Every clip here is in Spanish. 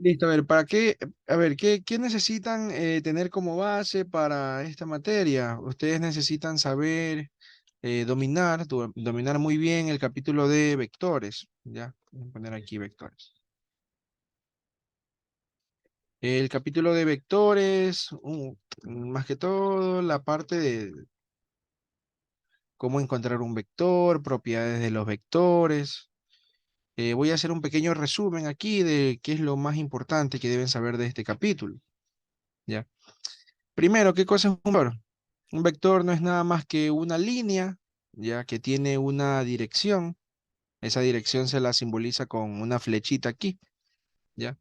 Listo, a ver, ¿para qué? A ver, ¿qué necesitan tener como base para esta materia? Ustedes necesitan saber dominar muy bien el capítulo de vectores. Ya, voy a poner aquí vectores. El capítulo de vectores, más que todo, la parte de cómo encontrar un vector, propiedades de los vectores. Voy a hacer un pequeño resumen aquí de qué es lo más importante que deben saber de este capítulo. ¿Ya? Primero, ¿qué cosa es un vector? Un vector no es nada más que una línea, ya que tiene una dirección. Esa dirección se la simboliza con una flechita aquí, ¿ya?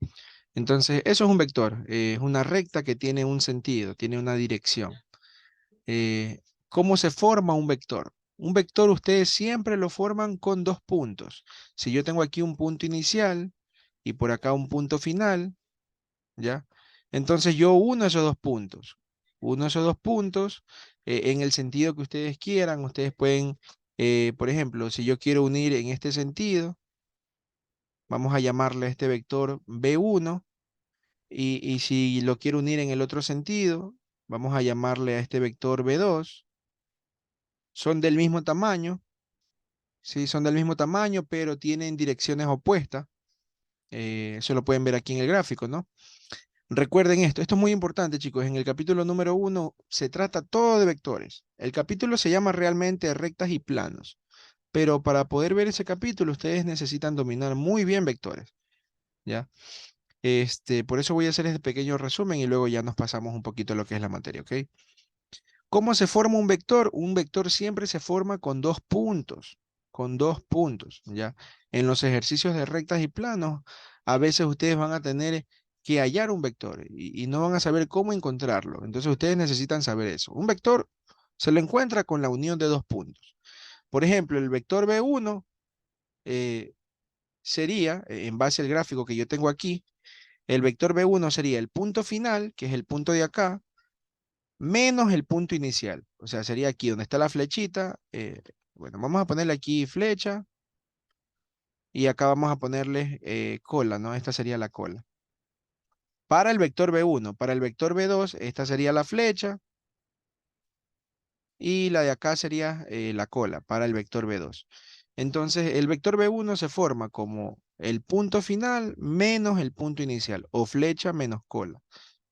Entonces, eso es un vector. Es una recta que tiene un sentido, tiene una dirección. ¿Cómo se forma un vector? Un vector ustedes siempre lo forman con dos puntos. Si yo tengo aquí un punto inicial y por acá un punto final, ¿ya? Entonces yo uno esos dos puntos. Uno esos dos puntos en el sentido que ustedes quieran. Ustedes pueden, por ejemplo, si yo quiero unir en este sentido, vamos a llamarle a este vector B1 y si lo quiero unir en el otro sentido, vamos a llamarle a este vector B2. Son del mismo tamaño, sí, son del mismo tamaño, pero tienen direcciones opuestas. Eso lo pueden ver aquí en el gráfico, ¿no? Recuerden esto es muy importante, chicos. En el capítulo número 1 se trata todo de vectores. El capítulo se llama realmente rectas y planos, pero para poder ver ese capítulo ustedes necesitan dominar muy bien vectores, ¿ya? Por eso voy a hacer este pequeño resumen y luego ya nos pasamos un poquito a lo que es la materia, ¿ok? ¿Cómo se forma un vector? Un vector siempre se forma con dos puntos, ¿ya? En los ejercicios de rectas y planos, a veces ustedes van a tener que hallar un vector y no van a saber cómo encontrarlo. Entonces ustedes necesitan saber eso. Un vector se lo encuentra con la unión de dos puntos. Por ejemplo, el vector B1 eh, sería, en base al gráfico que yo tengo aquí, el vector B1 sería el punto final, que es el punto de acá, menos el punto inicial. O sea, sería aquí donde está la flechita. Bueno, vamos a ponerle aquí flecha y acá vamos a ponerle cola, ¿no? Esta sería la cola. Para el vector B1, para el vector B2, esta sería la flecha y la de acá sería la cola para el vector B2. Entonces, el vector B1 se forma como el punto final menos el punto inicial o flecha menos cola.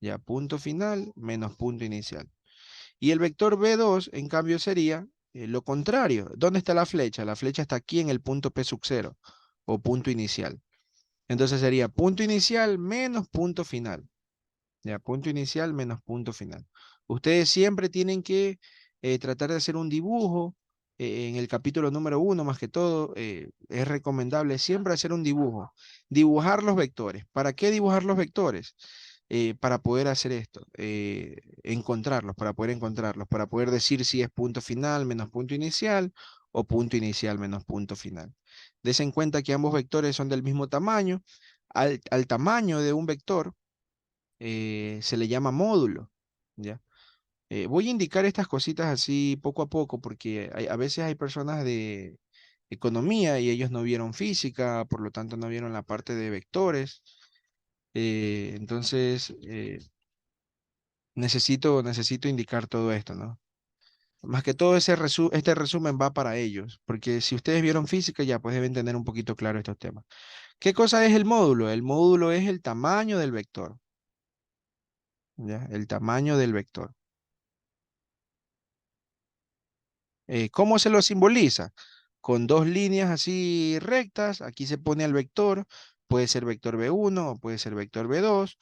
Ya, punto final menos punto inicial. Y el vector B2, en cambio, sería lo contrario. ¿Dónde está la flecha? La flecha está aquí en el punto P sub 0 o punto inicial. Entonces sería punto inicial menos punto final. Ya, punto inicial menos punto final. Ustedes siempre tienen que tratar de hacer un dibujo. En el capítulo número 1, más que todo, es recomendable siempre hacer un dibujo. Dibujar los vectores. ¿Para qué dibujar los vectores? Para poder hacer esto, encontrarlos, para poder decir si es punto final menos punto inicial o punto inicial menos punto final. Des en cuenta que ambos vectores son del mismo tamaño. Al tamaño de un vector se le llama módulo, ¿ya? Voy a indicar estas cositas así poco a poco porque a veces hay personas de economía y ellos no vieron física, por lo tanto no vieron la parte de vectores. Entonces, necesito indicar todo esto, ¿no? Más que todo este resumen va para ellos, porque si ustedes vieron física ya pues deben tener un poquito claro estos temas. ¿Qué cosa es el módulo? El módulo es el tamaño del vector, ¿ya? El tamaño del vector. ¿Cómo se lo simboliza? Con dos líneas así rectas, aquí se pone el vector, puede ser vector B1 o puede ser vector B2,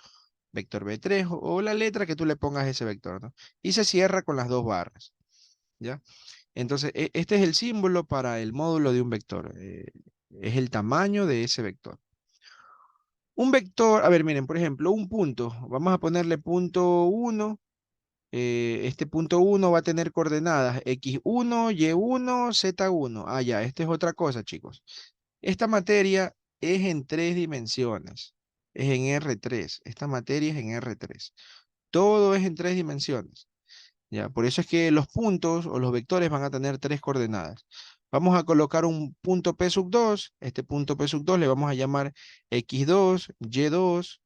vector B3 o la letra que tú le pongas a ese vector, ¿no? Y se cierra con las dos barras, ¿ya? Entonces, este es el símbolo para el módulo de un vector. Es el tamaño de ese vector. Un vector, a ver, miren, por ejemplo, un punto. Vamos a ponerle punto 1. Este punto 1 va a tener coordenadas x1, y1, z1. Ah, ya, esta es otra cosa, chicos. Esta materia es en tres dimensiones. Es en R3. Esta materia es en R3. Todo es en tres dimensiones. Ya, por eso es que los puntos o los vectores van a tener tres coordenadas. Vamos a colocar un punto P sub 2. Este punto P sub 2 le vamos a llamar x2, y2.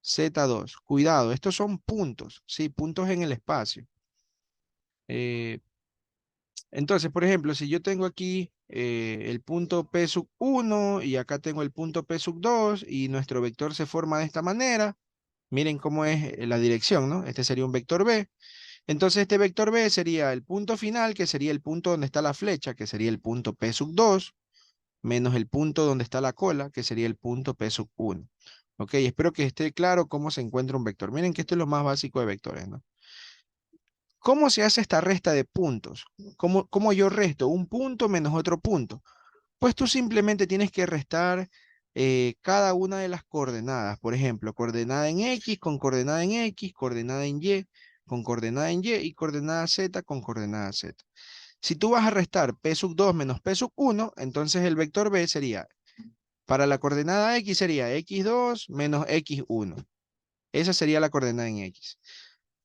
Z2. Cuidado, estos son puntos, ¿sí? Puntos en el espacio. Eh, entonces, por ejemplo, si yo tengo aquí el punto P sub 1 y acá tengo el punto P sub 2 y nuestro vector se forma de esta manera, miren cómo es la dirección, ¿no? Este sería un vector B. Entonces, este vector B sería el punto final, que sería el punto donde está la flecha, que sería el punto P sub 2, menos el punto donde está la cola, que sería el punto P sub 1. Ok, espero que esté claro cómo se encuentra un vector. Miren que esto es lo más básico de vectores, ¿no? ¿Cómo se hace esta resta de puntos? ¿Cómo yo resto un punto menos otro punto? Pues tú simplemente tienes que restar cada una de las coordenadas. Por ejemplo, coordenada en X con coordenada en X, coordenada en Y con coordenada en Y y coordenada Z con coordenada Z. Si tú vas a restar P sub 2 menos P sub 1, entonces el vector B sería, para la coordenada X sería X2 menos X1. Esa sería la coordenada en X.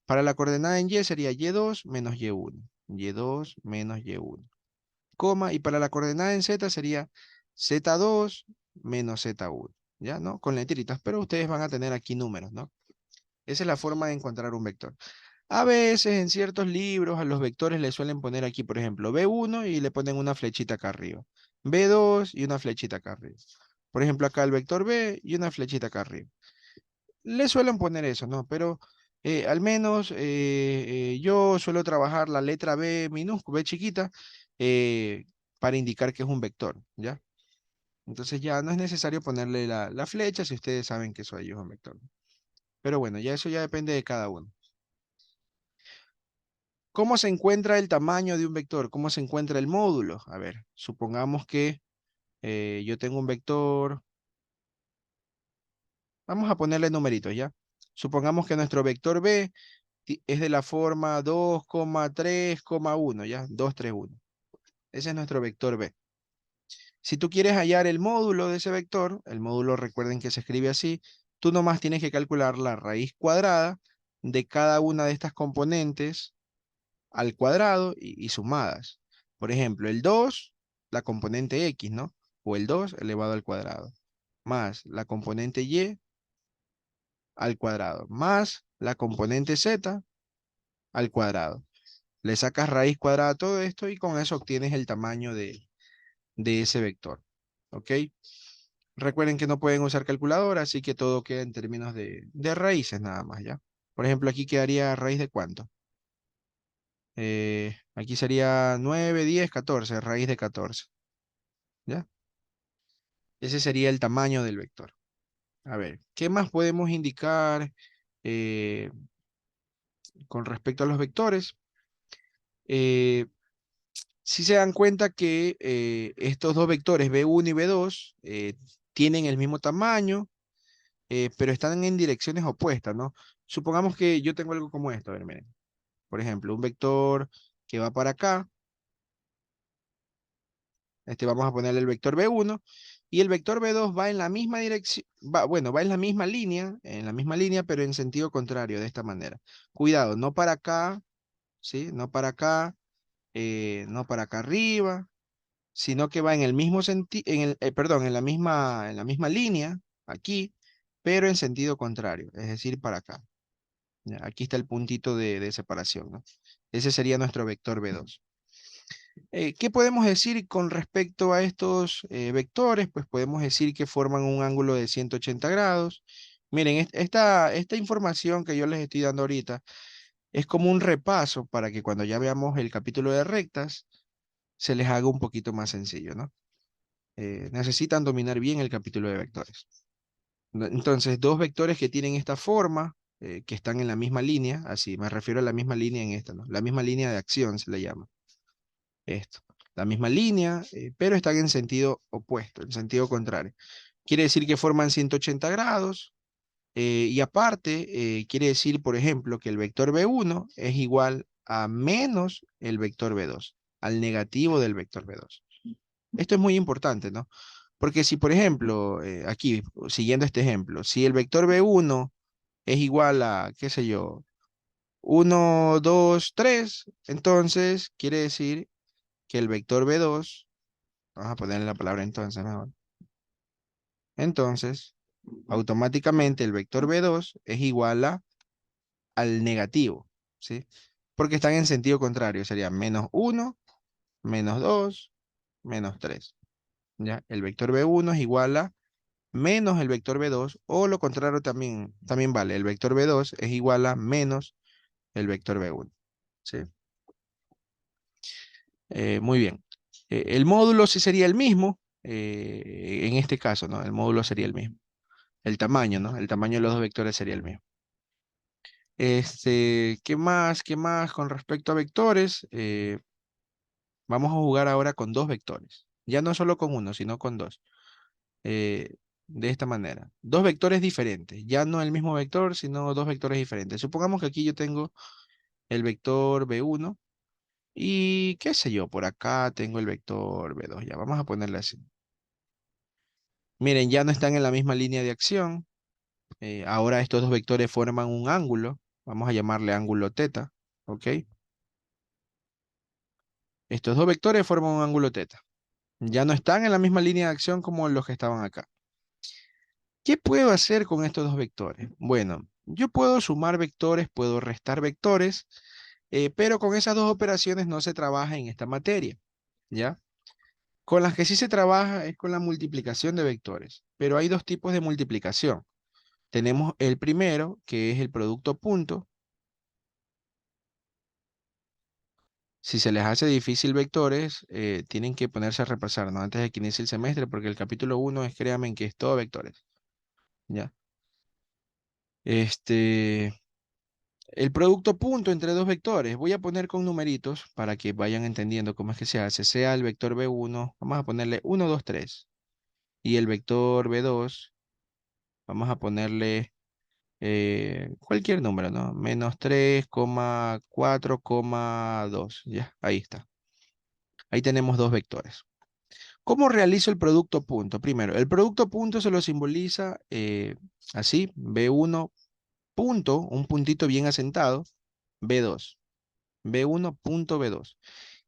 Para la coordenada en Y sería Y2 menos Y1. Y2 menos Y1. Coma, y para la coordenada en Z sería Z2 menos Z1. ¿Ya? ¿No? Con letritas, pero ustedes van a tener aquí números, ¿no? Esa es la forma de encontrar un vector. A veces en ciertos libros a los vectores le suelen poner aquí, por ejemplo, B1 y le ponen una flechita acá arriba. B2 y una flechita acá arriba. Por ejemplo, acá el vector B y una flechita acá arriba. Le suelen poner eso, ¿no? Pero al menos yo suelo trabajar la letra B minúscula, B chiquita, eh, para indicar que es un vector, ¿ya? Entonces ya no es necesario ponerle la flecha si ustedes saben que eso ahí es un vector. Pero bueno, ya eso ya depende de cada uno. ¿Cómo se encuentra el tamaño de un vector? ¿Cómo se encuentra el módulo? A ver, supongamos que yo tengo un vector, vamos a ponerle numeritos, ¿ya? Supongamos que nuestro vector B es de la forma 2,3,1, ¿ya? 2, 3, 1. Ese es nuestro vector B. Si tú quieres hallar el módulo de ese vector, el módulo recuerden que se escribe así, tú nomás tienes que calcular la raíz cuadrada de cada una de estas componentes al cuadrado y sumadas. Por ejemplo, el 2, la componente X, ¿no? O el 2 elevado al cuadrado, más la componente Y al cuadrado, más la componente Z al cuadrado. Le sacas raíz cuadrada a todo esto y con eso obtienes el tamaño de ese vector. ¿Ok? Recuerden que no pueden usar calculadora, así que todo queda en términos de raíces nada más, ¿ya? Por ejemplo, aquí quedaría raíz de cuánto. Aquí sería 9, 10, 14, raíz de 14, ¿ya? Ese sería el tamaño del vector. A ver, ¿qué más podemos indicar eh, con respecto a los vectores? Eh, Si se dan cuenta que estos dos vectores, B1 y B2, tienen el mismo tamaño, pero están en direcciones opuestas, ¿no? Supongamos que yo tengo algo como esto, a ver, miren. Por ejemplo, un vector que va para acá, vamos a ponerle el vector B1, y el vector B2 va en la misma dirección, bueno, va en la misma línea, pero en sentido contrario, de esta manera. Cuidado, no para acá, ¿sí? No para acá, no para acá arriba, sino que va en el mismo sentido, perdón, en la misma línea, aquí, pero en sentido contrario, es decir, para acá. Ya, aquí está el puntito de separación, ¿no? Ese sería nuestro vector B2. ¿Qué podemos decir con respecto a estos vectores? Pues podemos decir que forman un ángulo de 180 grados. Miren, esta información que yo les estoy dando ahorita es como un repaso para que cuando ya veamos el capítulo de rectas, se les haga un poquito más sencillo, ¿no? Necesitan dominar bien el capítulo de vectores. Entonces, dos vectores que tienen esta forma, que están en la misma línea, así me refiero a la misma línea en esta, ¿no? La misma línea de acción se le llama esto. La misma línea, pero están en sentido opuesto, en sentido contrario. Quiere decir que forman 180 grados, y aparte, quiere decir, por ejemplo, que el vector B1 es igual a menos el vector B2, al negativo del vector B2. Esto es muy importante, ¿no? Porque si, por ejemplo, aquí, siguiendo este ejemplo, si el vector B1 es igual a, qué sé yo, 1, 2, 3, entonces quiere decir que el vector B2, vamos a ponerle la palabra entonces mejor. Entonces, automáticamente el vector B2 es igual al negativo, ¿sí? Porque están en sentido contrario, sería -1, -2, -3. ¿Ya? El vector B1 es igual a menos el vector B2, o lo contrario también vale. El vector B2 es igual a menos el vector B1. ¿Sí? Muy bien. El módulo sí sería el mismo, en este caso, ¿no? El módulo sería el mismo. El tamaño, ¿no? El tamaño de los dos vectores sería el mismo. ¿Qué más? ¿Qué más con respecto a vectores? Vamos a jugar ahora con dos vectores. Ya no solo con uno, sino con dos. De esta manera. Dos vectores diferentes. Ya no el mismo vector, sino dos vectores diferentes. Supongamos que aquí yo tengo el vector B1 y qué sé yo, por acá tengo el vector B2. Ya vamos a ponerle así. Miren, ya no están en la misma línea de acción. Ahora estos dos vectores forman un ángulo. Vamos a llamarle ángulo teta. ¿Ok? Estos dos vectores forman un ángulo teta. Ya no están en la misma línea de acción como los que estaban acá. ¿Qué puedo hacer con estos dos vectores? Bueno, yo puedo sumar vectores, puedo restar vectores, pero con esas dos operaciones no se trabaja en esta materia, ¿ya? Con las que sí se trabaja es con la multiplicación de vectores, pero hay dos tipos de multiplicación. Tenemos el primero, que es el producto punto. Si se les hace difícil vectores, tienen que ponerse a repasar, ¿no? Antes de que inicie el semestre, porque el capítulo uno es, créanme, que es todo vectores, ¿ya? Este, el producto punto entre dos vectores, voy a poner con numeritos para que vayan entendiendo cómo es que se hace. Sea el vector B1, vamos a ponerle 1, 2, 3. Y el vector B2, vamos a ponerle cualquier número, ¿no? -3,4,2. Ya, ahí está. Ahí tenemos dos vectores. ¿Cómo realizo el producto punto? Primero, el producto punto se lo simboliza así, B1 punto, un puntito bien asentado, B2. B1 punto B2.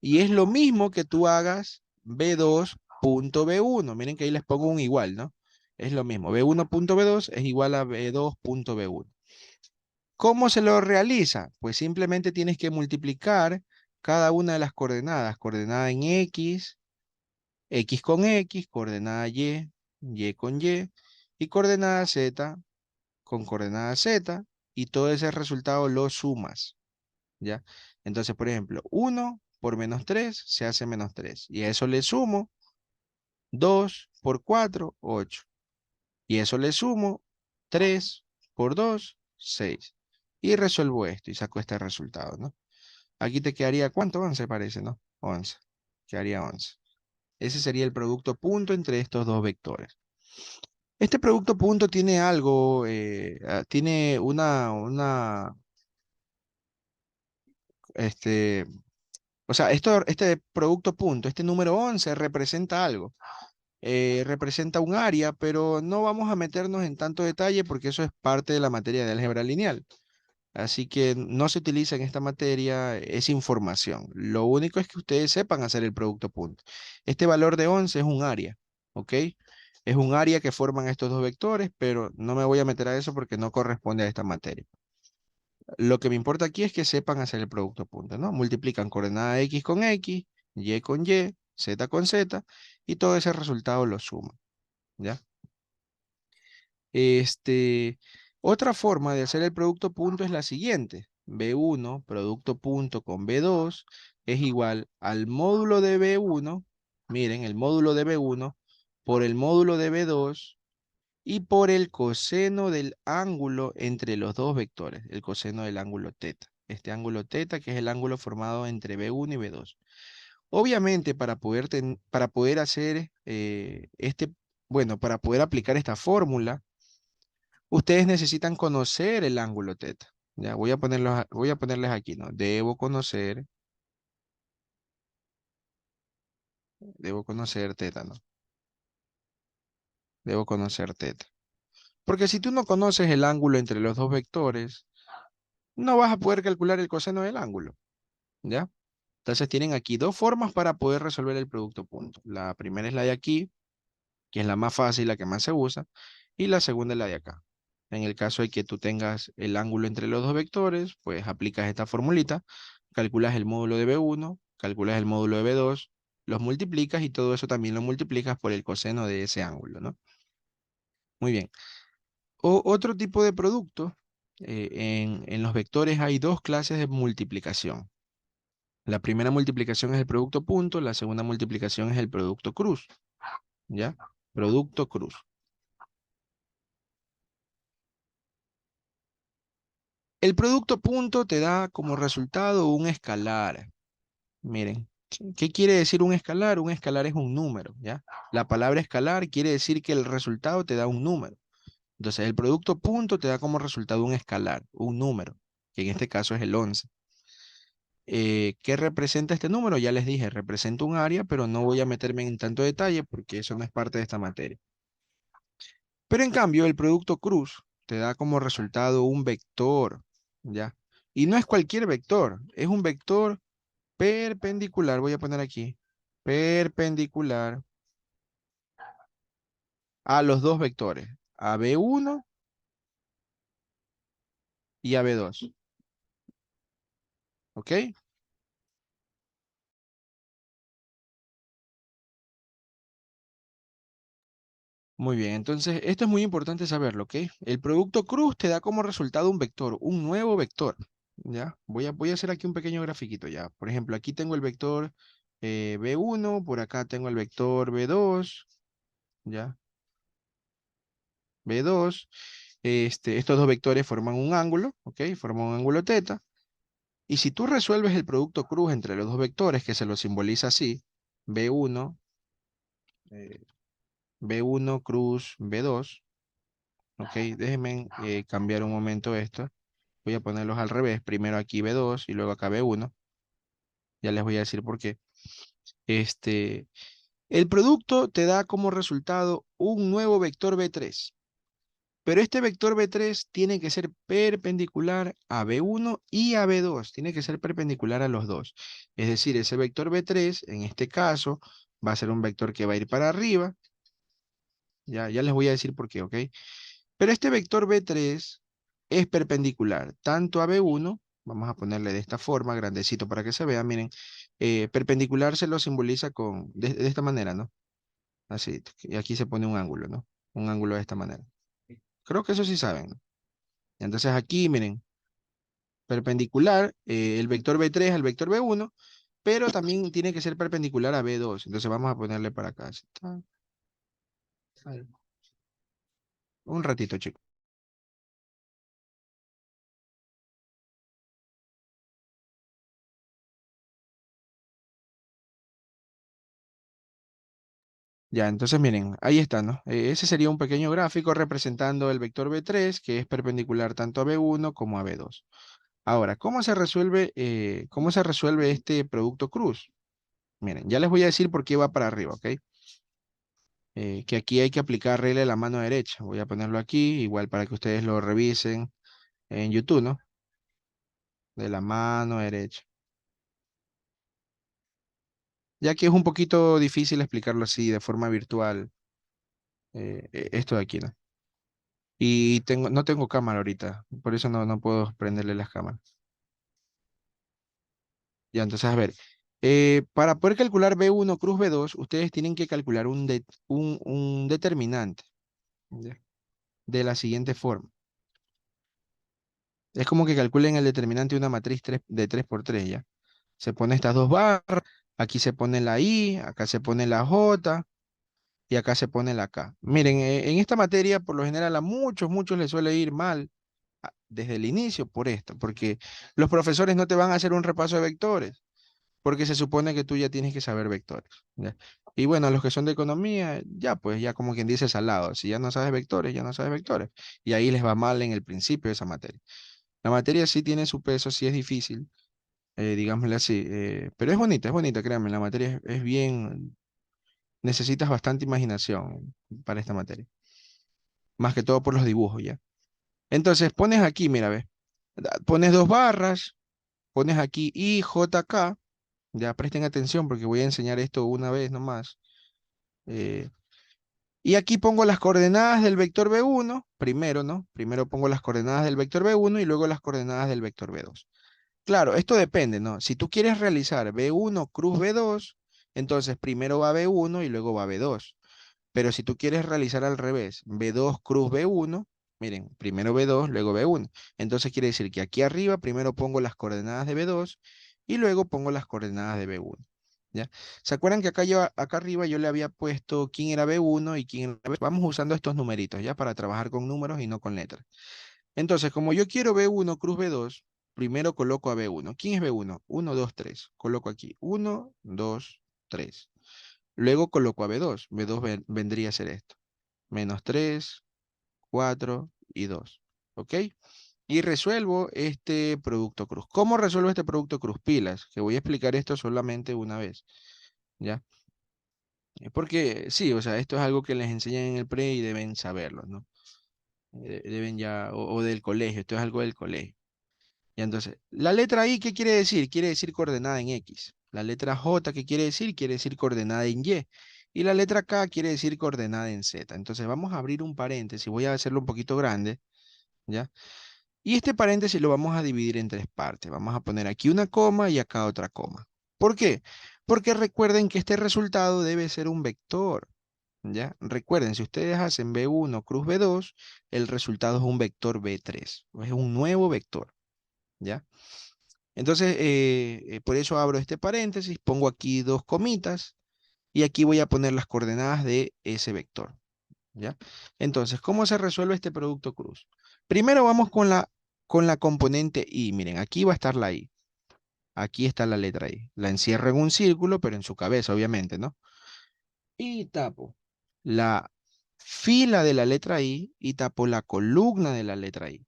Y es lo mismo que tú hagas B2 punto B1. Miren que ahí les pongo un igual, ¿no? Es lo mismo. B1 punto B2 es igual a B2 punto B1. ¿Cómo se lo realiza? Pues simplemente tienes que multiplicar cada una de las coordenadas. Coordenada en X, X con X, coordenada Y, Y con Y, y coordenada Z con coordenada Z, y todo ese resultado lo sumas. ¿Ya? Entonces, por ejemplo, 1 por -3 se hace -3. Y a eso le sumo 2 por 4, 8. Y eso le sumo 3 por 2, 6. Y resuelvo esto y saco este resultado, ¿no? Aquí te quedaría, ¿cuánto? 11 parece, ¿no? 11. Quedaría 11. Ese sería el producto punto entre estos dos vectores. Este producto punto tiene algo, tiene este, o sea, este producto punto, este número 11 representa algo. Representa un área, pero no vamos a meternos en tanto detalle porque eso es parte de la materia de álgebra lineal. Así que no se utiliza en esta materia esa información. Lo único es que ustedes sepan hacer el producto punto. Este valor de 11 es un área, ¿ok? Es un área que forman estos dos vectores, pero no me voy a meter a eso porque no corresponde a esta materia. Lo que me importa aquí es que sepan hacer el producto punto, ¿no? Multiplican coordenada X con X, Y con Y, Z con Z, y todo ese resultado lo suman, ¿ya? Este, otra forma de hacer el producto punto es la siguiente. B1, producto punto con B2, es igual al módulo de B1, miren, el módulo de B1, por el módulo de B2 y por el coseno del ángulo entre los dos vectores, el coseno del ángulo teta. Este ángulo teta que es el ángulo formado entre B1 y B2. Obviamente, para poder hacer bueno, para poder aplicar esta fórmula, ustedes necesitan conocer el ángulo teta. Ya, voy a ponerles aquí, ¿no? Debo conocer teta, ¿no? Debo conocer teta. Porque si tú no conoces el ángulo entre los dos vectores, no vas a poder calcular el coseno del ángulo, ¿ya? Entonces tienen aquí dos formas para poder resolver el producto punto. La primera es la de aquí, que es la más fácil, la que más se usa, y la segunda es la de acá. En el caso de que tú tengas el ángulo entre los dos vectores, pues aplicas esta formulita, calculas el módulo de B1, calculas el módulo de B2, los multiplicas y todo eso también lo multiplicas por el coseno de ese ángulo, ¿no? Muy bien. Otro tipo de producto, en los vectores hay dos clases de multiplicación. La primera multiplicación es el producto punto, la segunda multiplicación es el producto cruz, ¿ya? Producto cruz. El producto punto te da como resultado un escalar. Miren, ¿qué quiere decir un escalar? Un escalar es un número, ¿ya? La palabra escalar quiere decir que el resultado te da un número. Entonces, el producto punto te da como resultado un escalar, un número, que en este caso es el 11. ¿Qué representa este número? Ya les dije, representa un área, pero no voy a meterme en tanto detalle porque eso no es parte de esta materia. Pero en cambio, el producto cruz te da como resultado un vector, ¿ya? Y no es cualquier vector, es un vector perpendicular, voy a poner aquí, perpendicular a los dos vectores, a B1 y a B2, ¿ok? Muy bien, entonces esto es muy importante saberlo, ¿ok? El producto cruz te da como resultado un vector, un nuevo vector, ¿ya? Voy a hacer aquí un pequeño grafiquito, ¿ya? Por ejemplo, aquí tengo el vector B1, por acá tengo el vector B2, ¿ya? B2, estos dos vectores forman un ángulo, ¿ok? Forman un ángulo teta. Y si tú resuelves el producto cruz entre los dos vectores, que se lo simboliza así, B1, eh, B1 cruz B2, ¿ok? Déjenme cambiar un momento esto. Voy a ponerlos al revés. Primero aquí B2 y luego acá B1. Ya les voy a decir por qué. Este, el producto te da como resultado un nuevo vector B3. Pero este vector B3 tiene que ser perpendicular a B1 y a B2. Tiene que ser perpendicular a los dos. Es decir, ese vector B3, en este caso, va a ser un vector que va a ir para arriba. Ya les voy a decir por qué, ¿ok? Pero este vector B3 es perpendicular tanto a B1, vamos a ponerle de esta forma, grandecito para que se vea, miren, perpendicular se lo simboliza de esta manera, ¿no? Así, y aquí se pone un ángulo, ¿no? Un ángulo de esta manera. Creo que eso sí saben, ¿no? Entonces aquí, miren, perpendicular, el vector B3 al vector B1, pero también tiene que ser perpendicular a B2. Entonces vamos a ponerle para acá. Así está. Ahí. Un ratito, chicos. Ya, entonces miren, ahí está, ¿no? Ese sería un pequeño gráfico representando el vector B3, que es perpendicular tanto a B1 como a B2. Ahora, cómo se resuelve este producto cruz? Miren, ya les voy a decir por qué va para arriba, ¿ok? Que aquí hay que aplicar regla de la mano derecha. Voy a ponerlo aquí, igual para que ustedes lo revisen en YouTube, ¿no? De la mano derecha. Ya que es un poquito difícil explicarlo así de forma virtual, esto de aquí, ¿no? Y no tengo cámara ahorita, por eso no puedo prenderle las cámaras. Ya, entonces, a ver, para poder calcular B1 cruz B2, ustedes tienen que calcular un determinante, ¿ya? De la siguiente forma. Es como que calculen el determinante de una matriz de 3 por 3, ¿ya? Se pone estas dos barras, aquí se pone la I, acá se pone la J, y acá se pone la K. Miren, en esta materia, por lo general, a muchos les suele ir mal desde el inicio por esto, porque los profesores no te van a hacer un repaso de vectores, porque se supone que tú ya tienes que saber vectores, ¿ya? Y bueno, los que son de economía, ya pues, ya como quien dice salado, si ya no sabes vectores, ya no sabes vectores, y ahí les va mal en el principio de esa materia. La materia sí tiene su peso, sí es difícil, digámosle así, pero es bonita, créanme, la materia es bien, necesitas bastante imaginación para esta materia, más que todo por los dibujos, ¿ya? Entonces pones aquí, mira, ve, pones dos barras, pones aquí I, J, K, ya presten atención porque voy a enseñar esto una vez nomás. eh, Y aquí pongo las coordenadas del vector B1, primero, ¿no? Primero pongo las coordenadas del vector B1 y luego las coordenadas del vector B2. Claro, esto depende, ¿no? Si tú quieres realizar B1 cruz B2, entonces primero va B1 y luego va B2. Pero si tú quieres realizar al revés, B2 cruz B1, miren, primero B2, luego B1. Entonces quiere decir que aquí arriba primero pongo las coordenadas de B2 y luego pongo las coordenadas de B1. ¿Ya? ¿Se acuerdan que acá arriba yo le había puesto quién era B1 y quién era B2? Vamos usando estos numeritos, ¿ya? Para trabajar con números y no con letras. Entonces, como yo quiero B1 cruz B2, primero coloco a B1. ¿Quién es B1? 1, 2, 3. Coloco aquí 1, 2, 3. Luego coloco a B2. B2 vendría a ser esto. Menos 3, 4 y 2. ¿Ok? Y resuelvo este producto cruz. ¿Cómo resuelvo este producto cruz? Pilas, que voy a explicar esto solamente una vez. ¿Ya? Porque sí, o sea, esto es algo que les enseñan en el pre y deben saberlo, ¿no? Deben ya, o del colegio, esto es algo del colegio. Y entonces, la letra I, ¿qué quiere decir? Quiere decir coordenada en X. La letra J, ¿qué quiere decir? Quiere decir coordenada en Y. Y la letra K quiere decir coordenada en Z. Entonces, vamos a abrir un paréntesis. Voy a hacerlo un poquito grande, ¿ya? Y este paréntesis lo vamos a dividir en tres partes. Vamos a poner aquí una coma y acá otra coma. ¿Por qué? Porque recuerden que este resultado debe ser un vector, ¿ya? Recuerden, si ustedes hacen B1 cruz B2, el resultado es un vector B3. Es un nuevo vector, ¿ya? Entonces, por eso abro este paréntesis, pongo aquí dos comitas y aquí voy a poner las coordenadas de ese vector, ¿ya? Entonces, ¿cómo se resuelve este producto cruz? Primero vamos con la componente I. Miren, aquí va a estar la I. Aquí está la letra I. La encierro en un círculo, pero en su cabeza, obviamente, ¿no? Y tapo la fila de la letra I y tapo la columna de la letra I.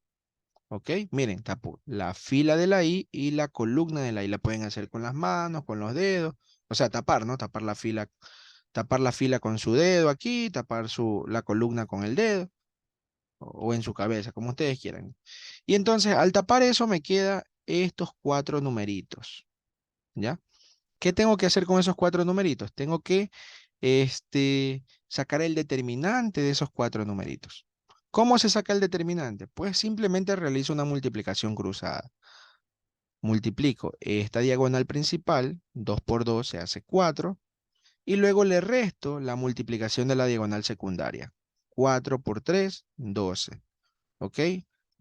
¿Ok? Miren, tapo la fila de la I y la columna de la I. La pueden hacer con las manos, con los dedos. O sea, tapar, ¿no? Tapar la fila con su dedo aquí, tapar la columna con el dedo o en su cabeza, como ustedes quieran. Y entonces, al tapar eso, me queda estos cuatro numeritos, ¿ya? ¿Qué tengo que hacer con esos cuatro numeritos? Tengo que sacar el determinante de esos cuatro numeritos. ¿Cómo se saca el determinante? Pues simplemente realizo una multiplicación cruzada. Multiplico esta diagonal principal, 2 por 2 se hace 4, y luego le resto la multiplicación de la diagonal secundaria. 4 por 3, 12. ¿Ok?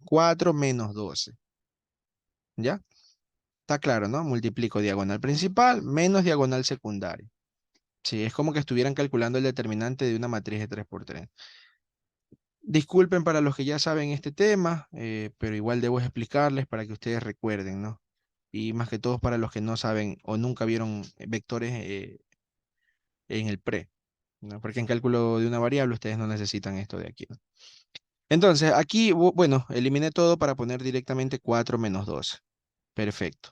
4 menos 12. ¿Ya? Está claro, ¿no? Multiplico diagonal principal menos diagonal secundaria. Sí, es como que estuvieran calculando el determinante de una matriz de 3 por 3. Disculpen para los que ya saben este tema, pero igual debo explicarles para que ustedes recuerden, ¿no? Y más que todo para los que no saben o nunca vieron vectores en el pre, ¿no? Porque en cálculo de una variable ustedes no necesitan esto de aquí, ¿no? Entonces, aquí, bueno, eliminé todo para poner directamente 4 menos 12. Perfecto,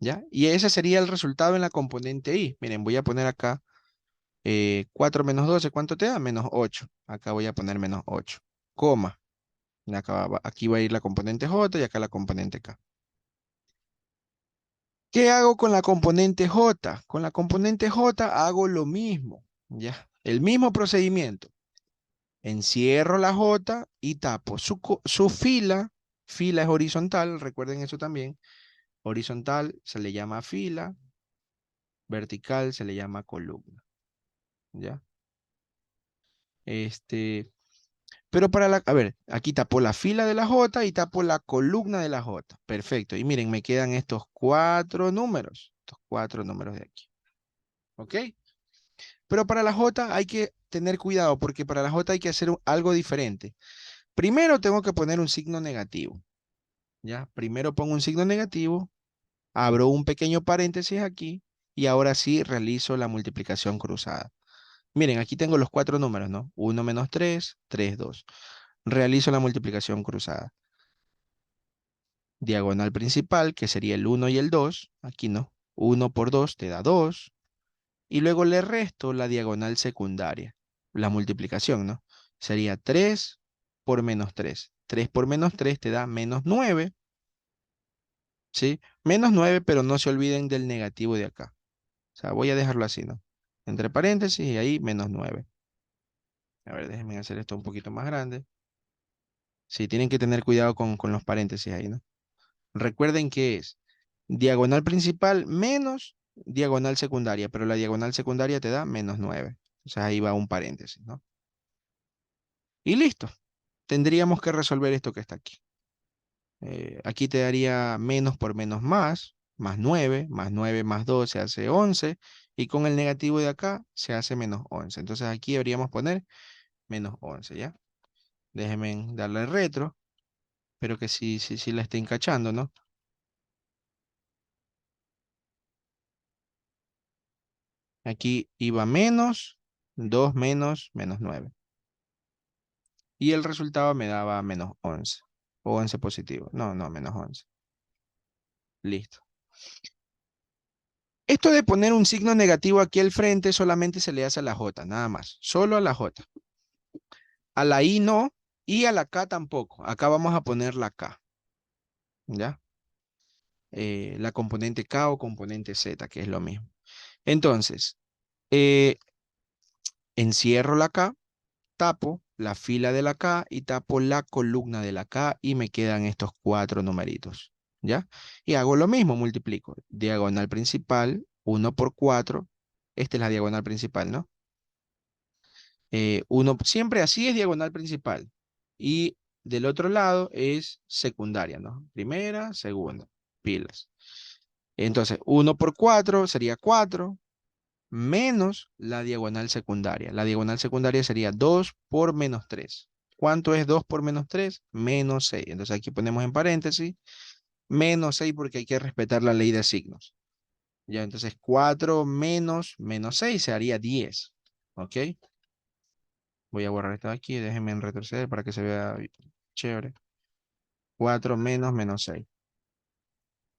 ¿ya? Y ese sería el resultado en la componente I. Miren, voy a poner acá 4 menos 12, ¿cuánto te da? Menos 8. Acá voy a poner menos 8, coma. Y acá aquí va a ir la componente J y acá la componente K. ¿Qué hago con la componente J? Con la componente J hago lo mismo, ¿ya? El mismo procedimiento. Encierro la J y tapo su fila. Fila es horizontal, recuerden eso también. Horizontal se le llama fila, vertical se le llama columna, ¿ya? Este, pero a ver, aquí tapo la fila de la J y tapo la columna de la J. Perfecto. Y miren, me quedan estos cuatro números de aquí. ¿Ok? Pero para la J hay que tener cuidado porque para la J hay que hacer algo diferente. Primero tengo que poner un signo negativo. ¿Ya? Primero pongo un signo negativo, abro un pequeño paréntesis aquí y ahora sí realizo la multiplicación cruzada. Miren, aquí tengo los cuatro números, ¿no? 1 menos 3, 3, 2. Realizo la multiplicación cruzada. Diagonal principal, que sería el 1 y el 2. Aquí no. 1 por 2 te da 2. Y luego le resto la diagonal secundaria. La multiplicación, ¿no? Sería 3 por menos 3. 3 por menos 3 te da menos 9. ¿Sí? Menos 9, pero no se olviden del negativo de acá. O sea, voy a dejarlo así, ¿no? Entre paréntesis y ahí menos 9. A ver, déjenme hacer esto un poquito más grande. Sí, tienen que tener cuidado con los paréntesis ahí, ¿no? Recuerden que es diagonal principal menos diagonal secundaria, pero la diagonal secundaria te da -9. O sea, ahí va un paréntesis, ¿no? Y listo. Tendríamos que resolver esto que está aquí. Aquí te daría menos por menos más 9 más 2 se hace 11, y con el negativo de acá se hace -11. Entonces aquí deberíamos poner -11, ¿ya? Déjenme darle retro, pero que sí la estén cachando, ¿no? Aquí iba menos 2 menos -9. Y el resultado me daba -11. O 11 positivo. No, no, -11. Listo. Esto de poner un signo negativo aquí al frente solamente se le hace a la J, nada más. Solo a la J. A la I no, y a la K tampoco. Acá vamos a poner la K, ¿ya? La componente K o componente Z, que es lo mismo. Entonces, eh, encierro la K, tapo la fila de la K y tapo la columna de la K y me quedan estos 4 numeritos, ¿ya? Y hago lo mismo, multiplico. Diagonal principal, 1 por 4. Esta es la diagonal principal, ¿no? Siempre así es diagonal principal. Y del otro lado es secundaria, ¿no? Primera, segunda, pilas. Entonces, 1 por 4 sería 4 menos la diagonal secundaria. La diagonal secundaria sería 2 por -3. ¿Cuánto es 2 por -3? -6. Entonces aquí ponemos en paréntesis -6 porque hay que respetar la ley de signos. Ya, entonces 4 menos -6 se haría 10. ¿Ok? Voy a borrar esto de aquí, déjenme en retroceder para que se vea chévere. 4 menos -6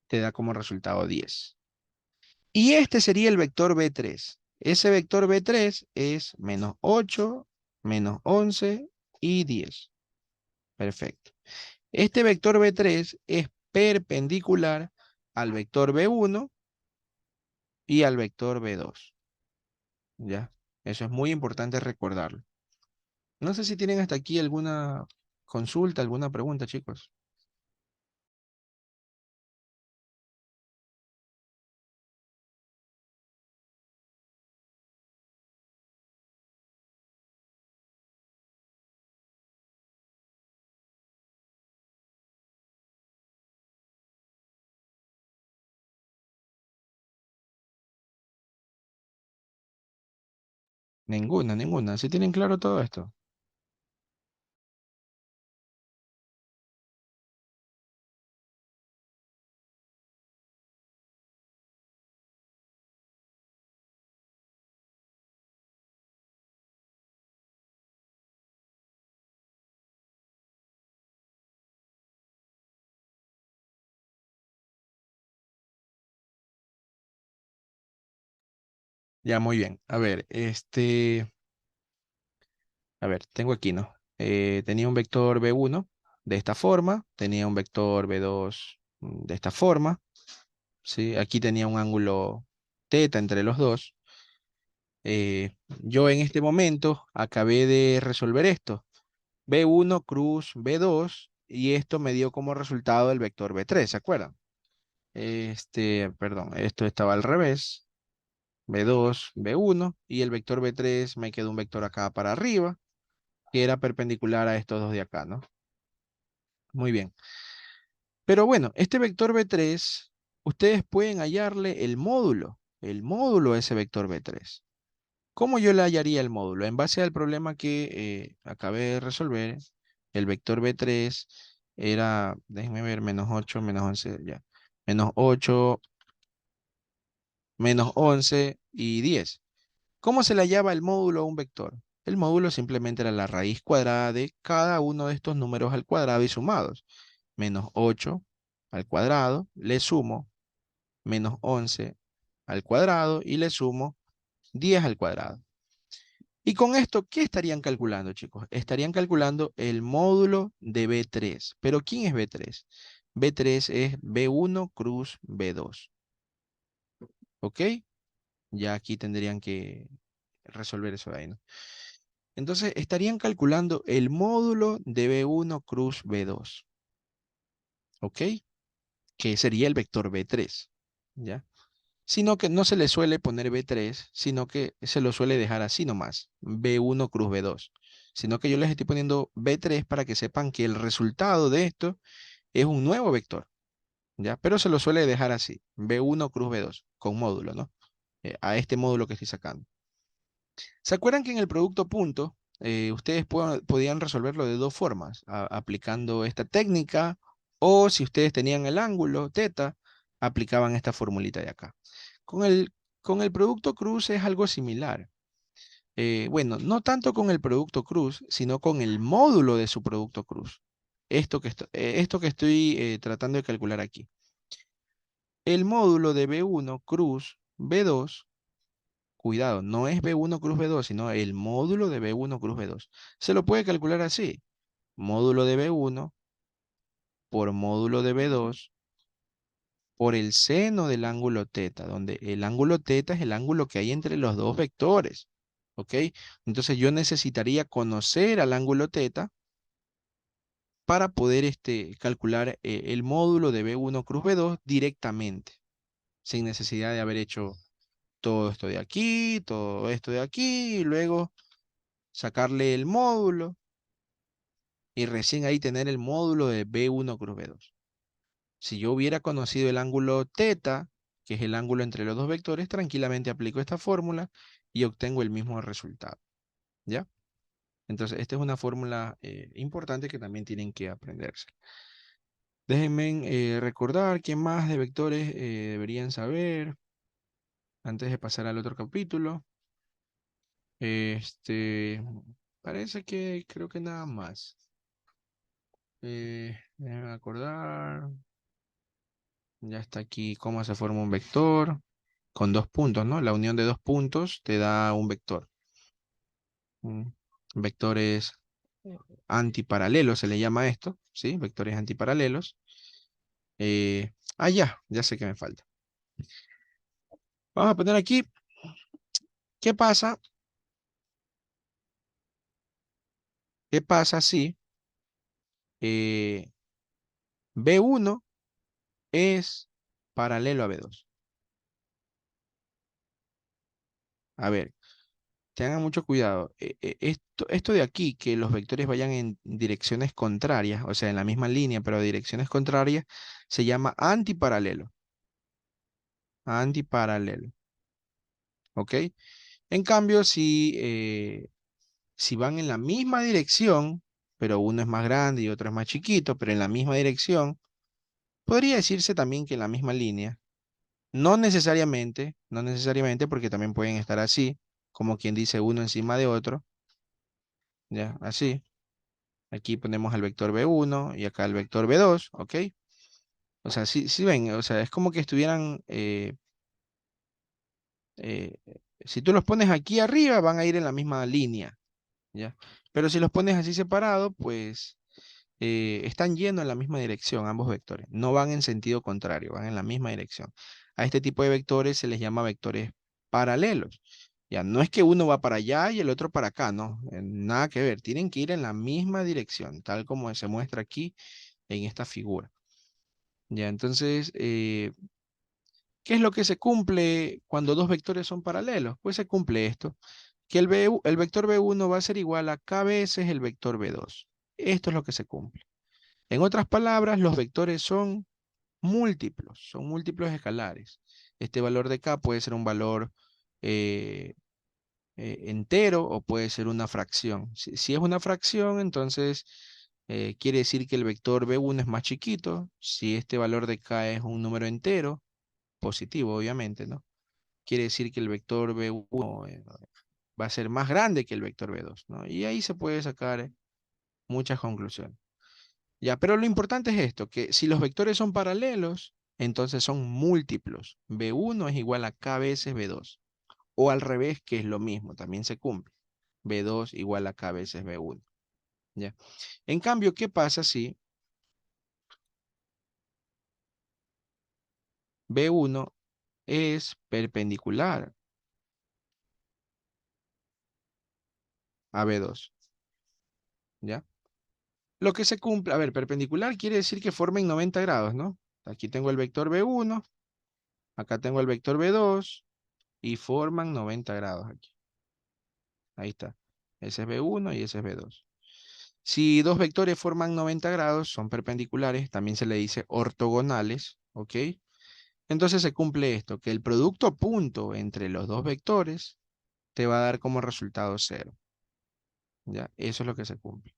te da como resultado 10. Y este sería el vector B3. Ese vector B3 es -8, -11 y 10. Perfecto. Este vector B3 es perpendicular al vector B1 y al vector B2. ¿Ya? Eso es muy importante recordarlo. No sé si tienen hasta aquí alguna consulta, alguna pregunta, chicos. Ninguna, ninguna. ¿Sí tienen claro todo esto? Ya, muy bien. A ver, a ver, tengo aquí, ¿no? Tenía un vector B1 de esta forma, tenía un vector B2 de esta forma, ¿sí? Aquí tenía un ángulo teta entre los dos. Yo en este momento acabé de resolver esto. B1 cruz B2 y esto me dio como resultado el vector B3, ¿se acuerdan? Perdón, esto estaba al revés. B2, B1 y el vector B3 me quedó un vector acá para arriba que era perpendicular a estos dos de acá, ¿no? Muy bien. Pero bueno, este vector B3, ustedes pueden hallarle el módulo a ese vector B3. ¿Cómo yo le hallaría el módulo? En base al problema que acabé de resolver, el vector B3 era, déjenme ver, -8, -11, ya. -8, -11 y 10. ¿Cómo se le hallaba el módulo a un vector? El módulo simplemente era la raíz cuadrada de cada uno de estos números al cuadrado y sumados. -8 al cuadrado, le sumo -11 al cuadrado y le sumo 10 al cuadrado. Y con esto, ¿qué estarían calculando, chicos? Estarían calculando el módulo de B3. ¿Pero quién es B3? B3 es B1 cruz B2. ¿Ok? Ya aquí tendrían que resolver eso de ahí, ¿no? Entonces estarían calculando el módulo de B1 cruz B2, ¿ok? Que sería el vector B3, ¿ya? Sino que no se le suele poner B3, sino que se lo suele dejar así nomás, B1 cruz B2. Sino que yo les estoy poniendo B3 para que sepan que el resultado de esto es un nuevo vector, ¿ya? Pero se lo suele dejar así, B1 cruz B2, con módulo, ¿no? A este módulo que estoy sacando. ¿Se acuerdan que en el producto punto ustedes podían resolverlo de dos formas, aplicando esta técnica, o si ustedes tenían el ángulo teta, aplicaban esta formulita de acá? Con el, con el producto cruz es algo similar. Bueno, no tanto con el producto cruz, sino con el módulo de su producto cruz. Esto que estoy tratando de calcular aquí. El módulo de B1 cruz B2. Cuidado, no es B1 cruz B2, sino el módulo de B1 cruz B2. Se lo puede calcular así. Módulo de B1 por módulo de B2 por el seno del ángulo teta, donde el ángulo teta es el ángulo que hay entre los dos vectores. ¿Ok? Entonces yo necesitaría conocer al ángulo teta para poder calcular el módulo de B1 cruz B2 directamente, sin necesidad de haber hecho todo esto de aquí, todo esto de aquí, y luego sacarle el módulo y recién ahí tener el módulo de B1 cruz B2. Si yo hubiera conocido el ángulo teta, que es el ángulo entre los dos vectores, tranquilamente aplico esta fórmula y obtengo el mismo resultado. ¿Ya? Entonces, esta es una fórmula importante que también tienen que aprenderse. Déjenme recordar qué más de vectores deberían saber antes de pasar al otro capítulo. Este, parece que creo que nada más. Déjenme acordar. Ya está aquí cómo se forma un vector con dos puntos, ¿no? La unión de dos puntos te da un vector. Mm, Vectores antiparalelos se le llama esto, ¿sí? Vectores antiparalelos. Ya sé que me falta. Vamos a poner aquí, ¿qué pasa? ¿Qué pasa si B1 es paralelo a B2? A ver, tengan mucho cuidado. Esto de aquí, que los vectores vayan en direcciones contrarias, o sea, en la misma línea, pero direcciones contrarias, se llama antiparalelo. Antiparalelo. ¿Ok? En cambio, si van en la misma dirección, pero uno es más grande y otro es más chiquito, pero en la misma dirección, podría decirse también que en la misma línea. No necesariamente, porque también pueden estar así, como quien dice uno encima de otro, ya, así. Aquí ponemos el vector B1 y acá el vector B2, ¿ok? O sea, sí ven, o sea, es como que estuvieran, eh, si tú los pones aquí arriba, van a ir en la misma línea, ¿ya? Pero si los pones así separados, pues están yendo en la misma dirección, ambos vectores. No van en sentido contrario, van en la misma dirección. A este tipo de vectores se les llama vectores paralelos. Ya, no es que uno va para allá y el otro para acá, no, nada que ver. Tienen que ir en la misma dirección, tal como se muestra aquí en esta figura. Ya, entonces, ¿qué es lo que se cumple cuando dos vectores son paralelos? Pues se cumple esto, que el vector B1 va a ser igual a k veces el vector B2. Esto es lo que se cumple. En otras palabras, los vectores son múltiplos escalares. Este valor de k puede ser un valor eh, entero o puede ser una fracción. Si es una fracción, entonces quiere decir que el vector B1 es más chiquito. Si este valor de k es un número entero, positivo obviamente, ¿no? Quiere decir que el vector B1 va a ser más grande que el vector B2, ¿no? Y ahí se puede sacar muchas conclusiones. Ya, pero lo importante es esto, que si los vectores son paralelos, entonces son múltiplos. B1 es igual a k veces B2. O al revés, que es lo mismo, también se cumple. B2 igual a k veces B1. ¿Ya? En cambio, ¿qué pasa si B1 es perpendicular a B2, ¿ya? Lo que se cumple, a ver, perpendicular quiere decir que formen 90 grados, ¿no? Aquí tengo el vector B1, acá tengo el vector B2 y forman 90 grados aquí. Ahí está. Ese es B1 y ese es B2. Si dos vectores forman 90 grados, son perpendiculares, también se le dice ortogonales, ¿ok? Entonces se cumple esto, que el producto punto entre los dos vectores te va a dar como resultado cero, ¿ya? Eso es lo que se cumple.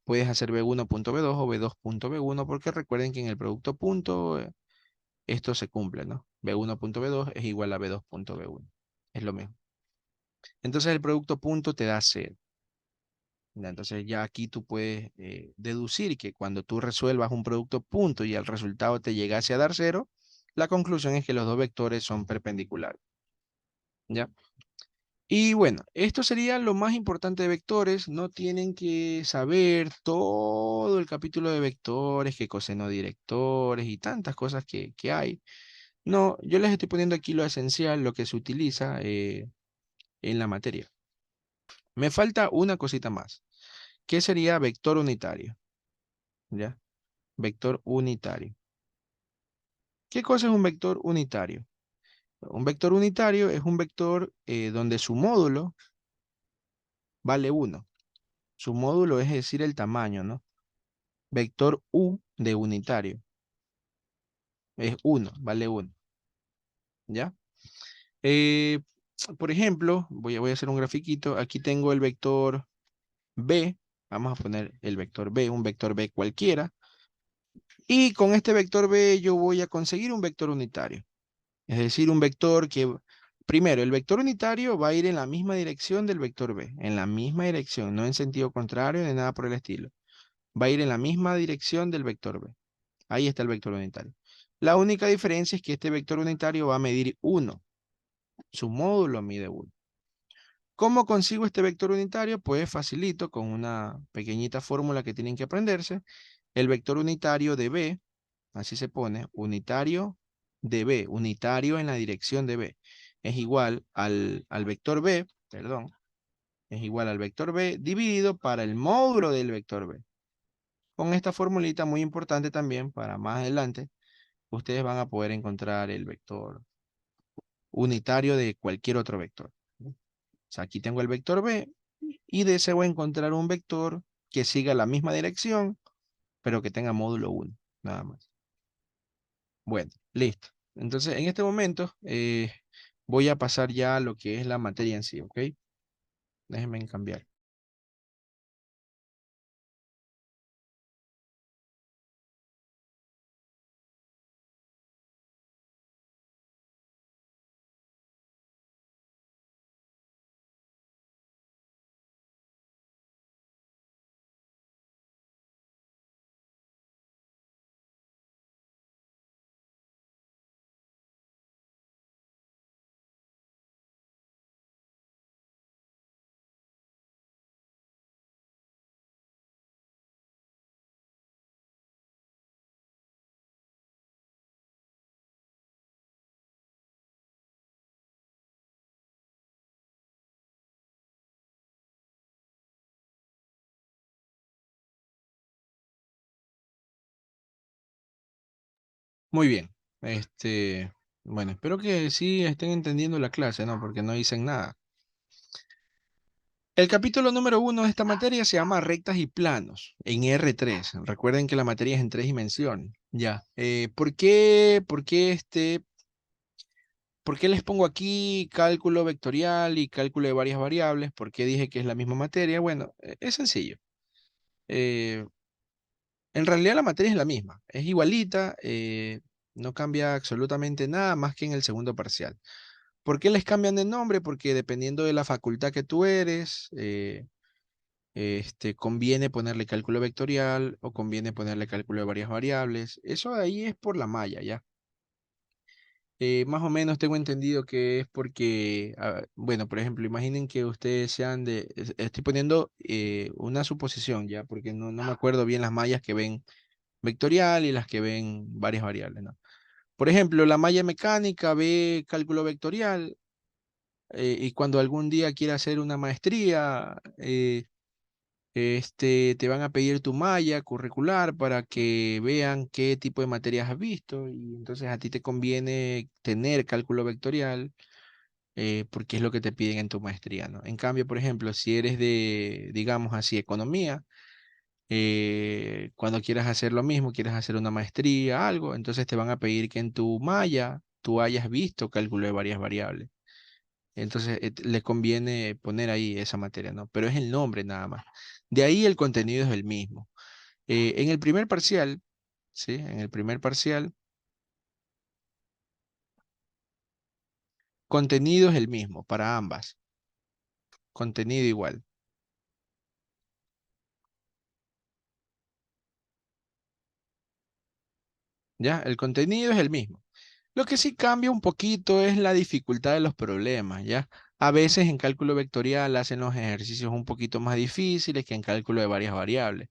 Puedes hacer B1.B2 o B2.B1 porque recuerden que en el producto punto esto se cumple, ¿no? B1.B2 es igual a B2.B1. Es lo mismo. Entonces el producto punto te da cero. ¿Ya? Entonces ya aquí tú puedes deducir que cuando tú resuelvas un producto punto y el resultado te llegase a dar cero, la conclusión es que los dos vectores son perpendiculares. ¿Ya? Y bueno, esto sería lo más importante de vectores. No tienen que saber todo el capítulo de vectores, que coseno directores y tantas cosas que hay. No, yo les estoy poniendo aquí lo esencial, lo que se utiliza en la materia. Me falta una cosita más, que sería vector unitario. ¿Ya? Vector unitario. ¿Qué cosa es un vector unitario? Un vector unitario es un vector donde su módulo vale 1. Su módulo es decir el tamaño, ¿no? Vector U de unitario es 1, vale 1. ¿Ya? Eh, por ejemplo, voy a hacer un grafiquito. Aquí tengo el vector B. Vamos a poner el vector B, un vector B cualquiera. Y con este vector B yo voy a conseguir un vector unitario. Es decir, un vector que, primero, el vector unitario va a ir en la misma dirección del vector B, en la misma dirección, no en sentido contrario ni nada por el estilo. Va a ir en la misma dirección del vector B. Ahí está el vector unitario. La única diferencia es que este vector unitario va a medir 1. Su módulo mide 1. ¿Cómo consigo este vector unitario? Pues facilito con una pequeñita fórmula que tienen que aprenderse. El vector unitario de B, así se pone, unitario de B, unitario en la dirección de B, es igual al vector B, perdón, es igual al vector B dividido para el módulo del vector B. Con esta formulita muy importante también para más adelante, ustedes van a poder encontrar el vector unitario de cualquier otro vector. O sea, aquí tengo el vector B y deseo encontrar un vector que siga la misma dirección, pero que tenga módulo 1, nada más. Bueno, listo. Entonces, en este momento voy a pasar ya a lo que es la materia en sí, ¿ok? Déjenme cambiar. Muy bien. Bueno, espero que sí estén entendiendo la clase, ¿no? Porque no dicen nada. El capítulo número 1 de esta materia se llama rectas y planos, en R3. Recuerden que la materia es en 3 dimensiones. Ya. ¿Por qué les pongo aquí cálculo vectorial y cálculo de varias variables? ¿Por qué dije que es la misma materia? Bueno, es sencillo. Eh, en realidad la materia es la misma, es igualita, no cambia absolutamente nada más que en el segundo parcial. ¿Por qué les cambian de nombre? Porque dependiendo de la facultad que tú eres, conviene ponerle cálculo vectorial o conviene ponerle cálculo de varias variables. Eso de ahí es por la malla, ¿ya? Más o menos tengo entendido que es porque, bueno, por ejemplo, imaginen que ustedes sean estoy poniendo una suposición, ¿ya? Porque no me acuerdo bien las mallas que ven vectorial y las que ven varias variables, ¿no? Por ejemplo, la malla mecánica ve cálculo vectorial, y cuando algún día quieras hacer una maestría, te van a pedir tu malla curricular para que vean qué tipo de materias has visto y entonces a ti te conviene tener cálculo vectorial porque es lo que te piden en tu maestría, ¿no? En cambio, por ejemplo, si eres de, digamos así, economía, cuando quieras hacer lo mismo, quieres hacer una maestría, algo, entonces te van a pedir que en tu malla tú hayas visto cálculo de varias variables. Entonces le conviene poner ahí esa materia, ¿no? Pero es el nombre nada más. De ahí el contenido es el mismo. En el primer parcial, ¿sí? En el primer parcial, contenido es el mismo para ambas. Contenido igual, ¿ya? El contenido es el mismo. Lo que sí cambia un poquito es la dificultad de los problemas, ¿ya? A veces en cálculo vectorial hacen los ejercicios un poquito más difíciles que en cálculo de varias variables.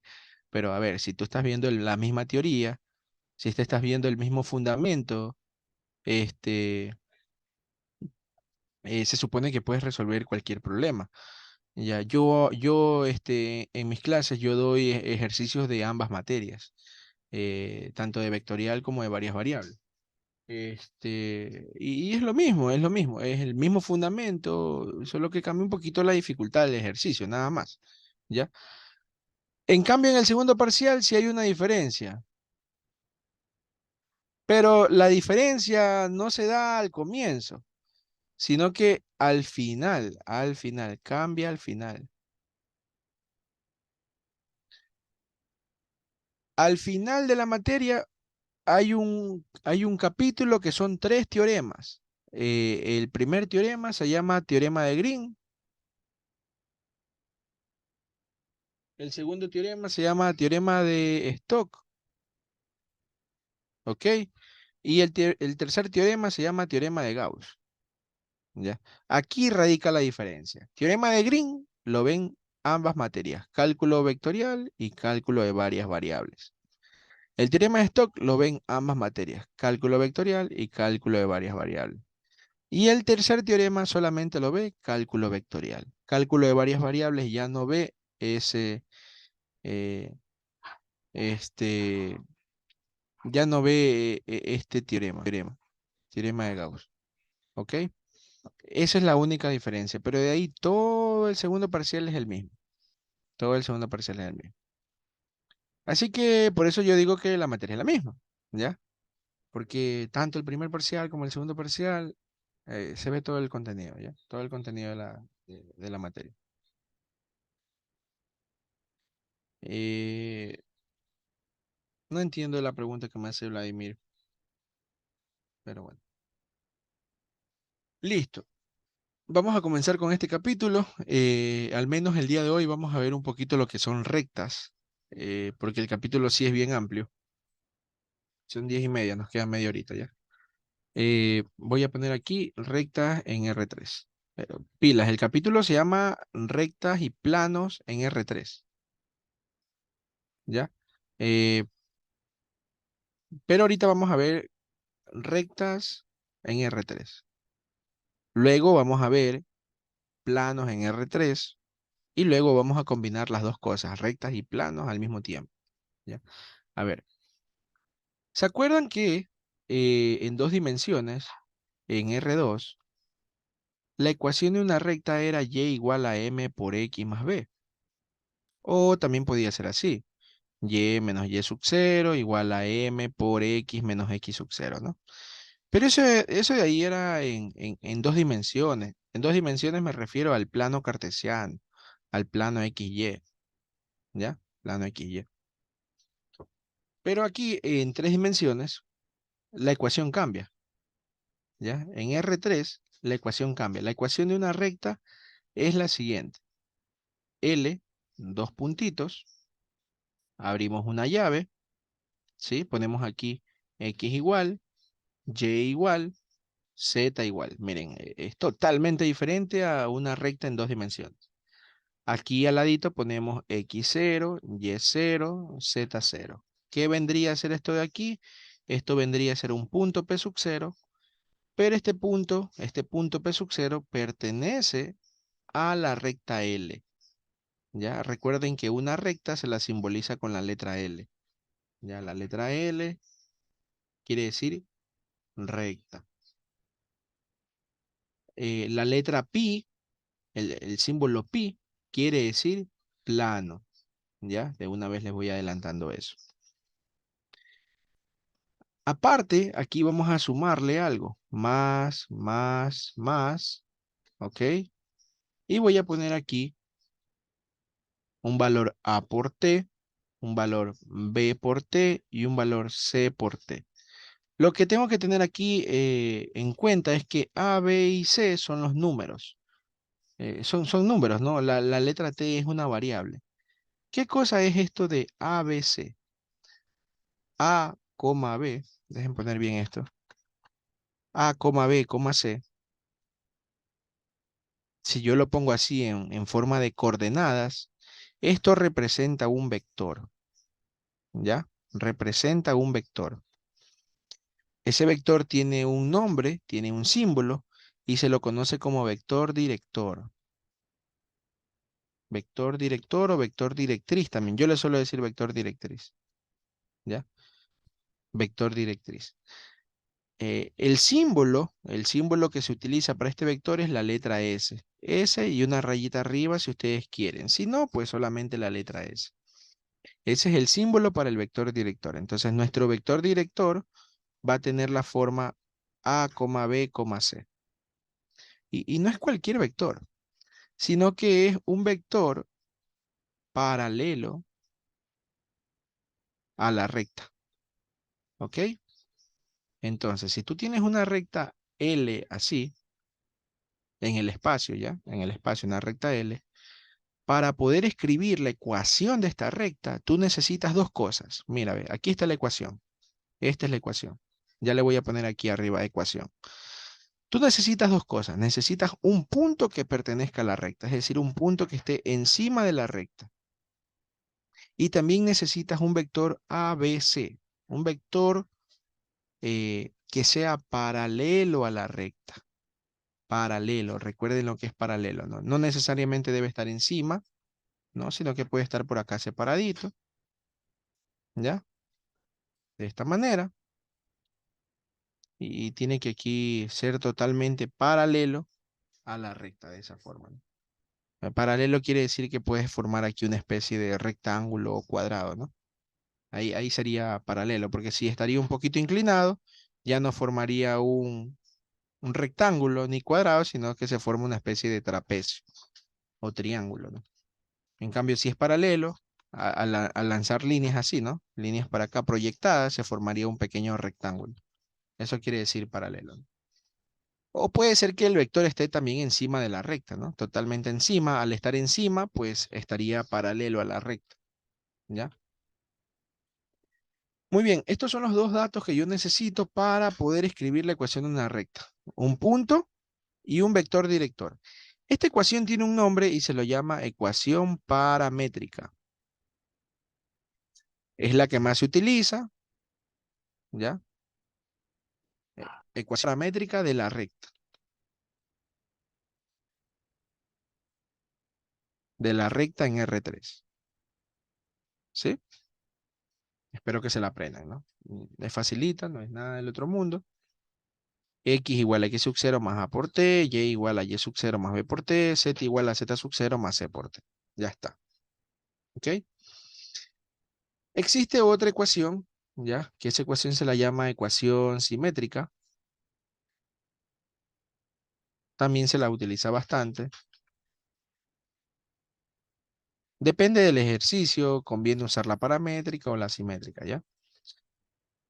Pero a ver, si tú estás viendo la misma teoría, si te estás viendo el mismo fundamento, este, se supone que puedes resolver cualquier problema. Ya, en mis clases yo doy ejercicios de ambas materias, tanto de vectorial como de varias variables. Y es lo mismo, es el mismo fundamento, solo que cambia un poquito la dificultad del ejercicio, nada más. ¿Ya? En cambio, en el segundo parcial sí hay una diferencia, pero la diferencia no se da al comienzo, sino que al final, cambia al final. Al final de la materia hay un capítulo que son tres teoremas. El primer teorema se llama teorema de Green. El segundo teorema se llama teorema de Stock, ¿ok? Y el tercer teorema se llama teorema de Gauss, ¿ya? Aquí radica la diferencia. Teorema de Green lo ven ambas materias, cálculo vectorial y cálculo de varias variables. El teorema de Stock lo ven ambas materias, cálculo vectorial y cálculo de varias variables. Y el tercer teorema solamente lo ve cálculo vectorial. Cálculo de varias variables ya no ve ese, eh, este, ya no ve este teorema de Gauss. ¿Ok? Esa es la única diferencia, pero de ahí todo el segundo parcial es el mismo. Todo el segundo parcial es el mismo. Así que por eso yo digo que la materia es la misma, ¿ya? Porque tanto el primer parcial como el segundo parcial se ve todo el contenido, ¿ya? Todo el contenido de la materia. Eh, no entiendo la pregunta que me hace Vladimir, pero bueno. Listo. Vamos a comenzar con este capítulo. Al menos el día de hoy vamos a ver un poquito lo que son rectas, porque el capítulo sí es bien amplio. Son 10:30, nos queda media horita ya. Voy a poner aquí rectas en R3. Pero, pilas, el capítulo se llama rectas y planos en R3, ¿ya? Eh, pero ahorita vamos a ver rectas en R3. Luego vamos a ver planos en R3 y luego vamos a combinar las dos cosas, rectas y planos al mismo tiempo, ¿ya? A ver, ¿se acuerdan que en dos dimensiones, en R2, la ecuación de una recta era y igual a m por x más b? O también podía ser así, y menos y sub 0 igual a m por x menos x sub 0, ¿no? Pero eso de ahí era en dos dimensiones. En dos dimensiones me refiero al plano cartesiano, al plano XY, ¿ya? Plano XY. Pero aquí en tres dimensiones la ecuación cambia, ¿ya? En R3 la ecuación cambia. La ecuación de una recta es la siguiente. L, dos puntitos, abrimos una llave, ¿sí? Ponemos aquí X igual, Y igual, Z igual. Miren, es totalmente diferente a una recta en dos dimensiones. Aquí al ladito ponemos X0, Y0, Z0. ¿Qué vendría a ser esto de aquí? Esto vendría a ser un punto P sub 0 Pero este punto P sub 0 pertenece a la recta L. Ya, recuerden que una recta se la simboliza con la letra L. Ya, la letra L quiere decir recta. La letra pi, el símbolo pi, quiere decir plano. Ya, de una vez les voy adelantando eso. Aparte, aquí vamos a sumarle algo. Más, ¿ok? Y voy a poner aquí un valor A por T, un valor B por T y un valor C por T. Lo que tengo que tener aquí en cuenta es que A, B y C son los números. Son números, ¿no? La letra T es una variable. ¿Qué cosa es esto de A, B, C? A, B, dejen poner bien esto. A, B, C. Si yo lo pongo así en forma de coordenadas, esto representa un vector, ¿ya? Representa un vector. Ese vector tiene un nombre, tiene un símbolo, y se lo conoce como vector director. Vector director o vector directriz también. Yo le suelo decir vector directriz, ¿ya? Vector directriz. El símbolo que se utiliza para este vector es la letra S. S y una rayita arriba si ustedes quieren. Si no, pues solamente la letra S. Ese es el símbolo para el vector director. Entonces, nuestro vector director va a tener la forma A, B, C. Y no es cualquier vector, sino que es un vector paralelo a la recta. ¿Ok? Entonces, si tú tienes una recta L así, en el espacio, ¿ya? En el espacio, una recta L, para poder escribir la ecuación de esta recta, tú necesitas dos cosas. Mira, ve, aquí está la ecuación. Esta es la ecuación. Ya le voy a poner aquí arriba ecuación. Tú necesitas dos cosas. Necesitas un punto que pertenezca a la recta, es decir, un punto que esté encima de la recta. Y también necesitas un vector ABC, un vector que sea paralelo a la recta. Paralelo, recuerden lo que es paralelo, ¿no? No necesariamente debe estar encima, ¿no? Sino que puede estar por acá separadito, ¿ya? De esta manera. Y tiene que aquí ser totalmente paralelo a la recta de esa forma, ¿no? Paralelo quiere decir que puedes formar aquí una especie de rectángulo o cuadrado, ¿no? Ahí sería paralelo, porque si estaría un poquito inclinado, ya no formaría un rectángulo ni cuadrado, sino que se forma una especie de trapecio o triángulo, ¿no? En cambio, si es paralelo, al lanzar líneas así, ¿no? Líneas para acá proyectadas, se formaría un pequeño rectángulo. Eso quiere decir paralelo, ¿no? O puede ser que el vector esté también encima de la recta, ¿no? Totalmente encima. Al estar encima, pues estaría paralelo a la recta, ¿ya? Muy bien, estos son los dos datos que yo necesito para poder escribir la ecuación de una recta. Un punto y un vector director. Esta ecuación tiene un nombre y se lo llama ecuación paramétrica. Es la que más se utiliza, ¿ya? Ecuación paramétrica de la recta en R3. ¿Sí? Espero que se la aprendan, ¿no? Es facilita, no es nada del otro mundo. X igual a X sub 0 más A por T, Y igual a Y sub 0 más B por T, Z igual a Z sub 0 más C por T. Ya está. ¿Ok? Existe otra ecuación, ¿ya? Que esa ecuación se la llama ecuación simétrica. También se la utiliza bastante. Depende del ejercicio, conviene usar la paramétrica o la simétrica, ¿ya?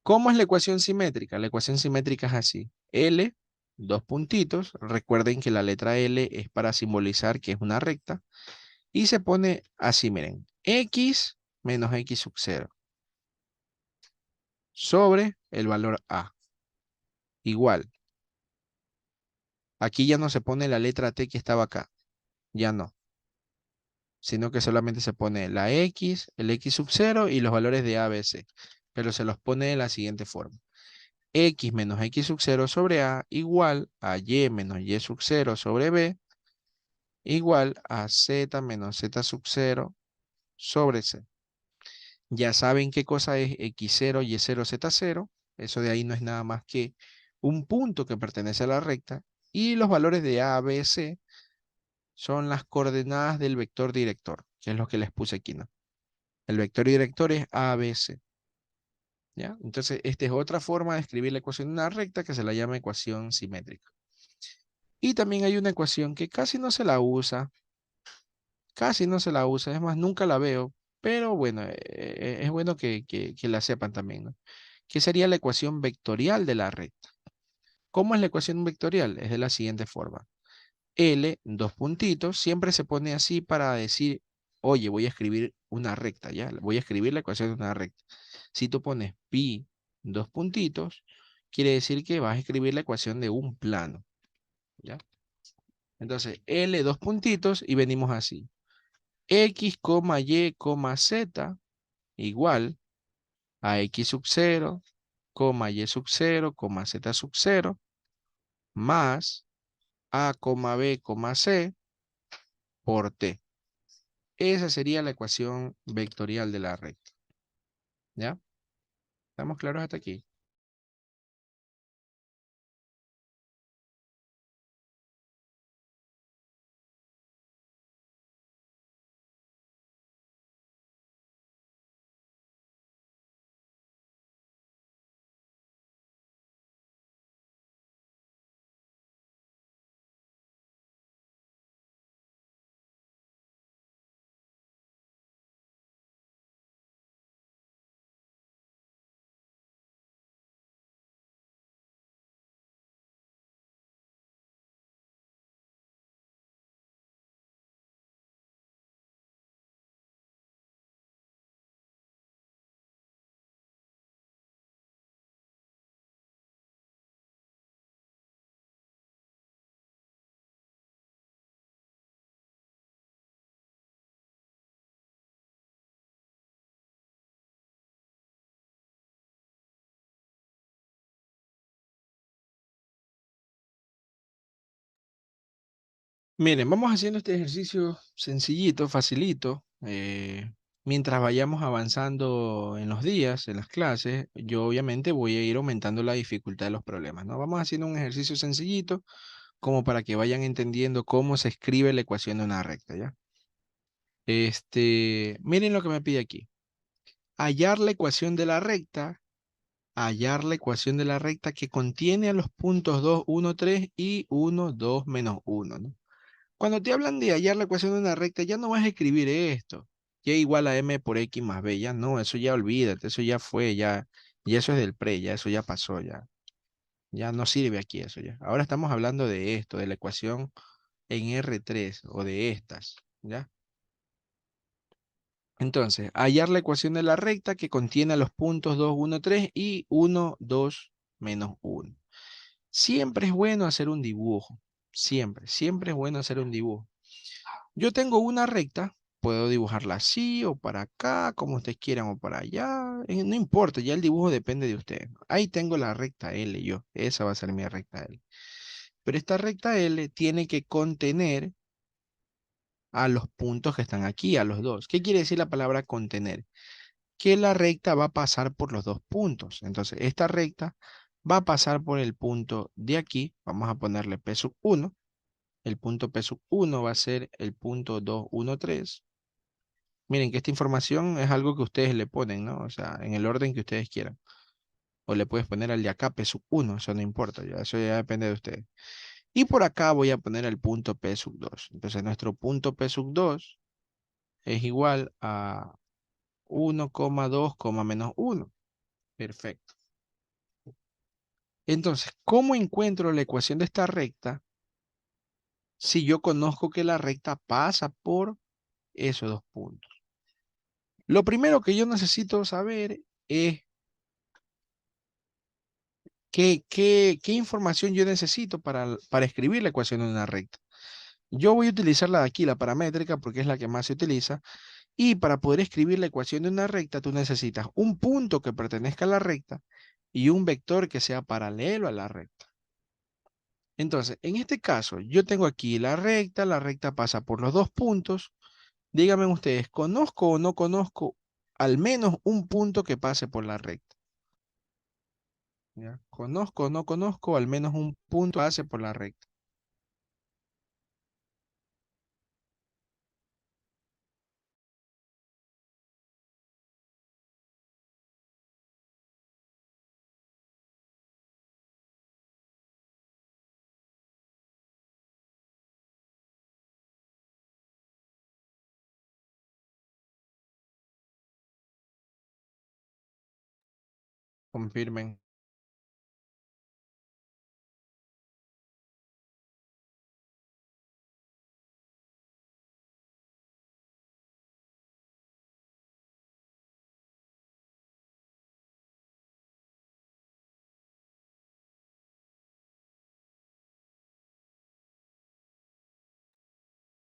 ¿Cómo es la ecuación simétrica? La ecuación simétrica es así. L, dos puntitos. Recuerden que la letra L es para simbolizar que es una recta. Y se pone así, miren. X menos X sub 0 sobre el valor A. Igual. Aquí ya no se pone la letra T que estaba acá. Ya no. Sino que solamente se pone la X, el X sub 0 y los valores de A, B, C. Pero se los pone de la siguiente forma. X menos X sub 0 sobre A igual a Y menos Y sub 0 sobre B igual a Z menos Z sub 0 sobre C. Ya saben qué cosa es X0, Y0, Z0. Eso de ahí no es nada más que un punto que pertenece a la recta. Y los valores de A, B, C son las coordenadas del vector director, que es lo que les puse aquí, ¿no? El vector director es A, B, C. ¿Ya? Entonces, esta es otra forma de escribir la ecuación de una recta que se la llama ecuación simétrica. Y también hay una ecuación que casi no se la usa, es más, nunca la veo, pero bueno, es bueno que la sepan también, ¿no? Que sería la ecuación vectorial de la recta. ¿Cómo es la ecuación vectorial? Es de la siguiente forma. L, dos puntitos, siempre se pone así para decir, oye, voy a escribir una recta, ¿ya? Voy a escribir la ecuación de una recta. Si tú pones pi, dos puntitos, quiere decir que vas a escribir la ecuación de un plano, ¿ya? Entonces, L, dos puntitos, y venimos así. X, Y, Z igual a X sub 0, Y sub 0, Z sub 0, más A, B, C por T. Esa sería la ecuación vectorial de la recta. ¿Ya? ¿Estamos claros hasta aquí? Miren, vamos haciendo este ejercicio sencillito, facilito. Mientras vayamos avanzando en los días, en las clases, yo obviamente voy a ir aumentando la dificultad de los problemas, ¿no? Vamos haciendo un ejercicio sencillito como para que vayan entendiendo cómo se escribe la ecuación de una recta, ¿ya? Miren lo que me pide aquí. Hallar la ecuación de la recta, hallar la ecuación de la recta que contiene a los puntos 2, 1, 3 y 1, 2, menos 1, ¿no? Cuando te hablan de hallar la ecuación de una recta, ya no vas a escribir esto. Y igual a m por x más b, ya no, eso ya olvídate, eso ya fue, ya eso es del pre, ya eso ya pasó, ya no sirve aquí eso ya. Ahora estamos hablando de esto, de la ecuación en R3 o de estas, ¿ya? Entonces, hallar la ecuación de la recta que contiene a los puntos 2, 1, 3 y 1, 2, menos 1. Siempre es bueno hacer un dibujo, siempre es bueno hacer un dibujo. Yo tengo una recta, puedo dibujarla así o para acá, como ustedes quieran, o para allá, no importa, ya el dibujo depende de ustedes. Ahí tengo la recta L yo, esa va a ser mi recta L. Pero esta recta L tiene que contener a los puntos que están aquí, a los dos. ¿Qué quiere decir la palabra contener? Que la recta va a pasar por los dos puntos. Entonces, esta recta va a pasar por el punto de aquí, vamos a ponerle P sub 1. El punto P sub 1 va a ser el punto 2, 1, 3. Miren que esta información es algo que ustedes le ponen, ¿no? O sea, en el orden que ustedes quieran. O le puedes poner al de acá P sub 1, eso no importa, ya, eso ya depende de ustedes. Y por acá voy a poner el punto P sub 2. Entonces nuestro punto P sub 2 es igual a 1,2, menos 1. Perfecto. Entonces, ¿cómo encuentro la ecuación de esta recta si yo conozco que la recta pasa por esos dos puntos? Lo primero que yo necesito saber es qué información yo necesito para escribir la ecuación de una recta. Yo voy a utilizar la de aquí, la paramétrica, porque es la que más se utiliza. Y para poder escribir la ecuación de una recta, tú necesitas un punto que pertenezca a la recta y un vector que sea paralelo a la recta. Entonces, en este caso, yo tengo aquí la recta pasa por los dos puntos. Díganme ustedes, ¿conozco o no conozco al menos un punto que pase por la recta? ¿Ya? ¿Conozco o no conozco al menos un punto que pase por la recta? Confirmen.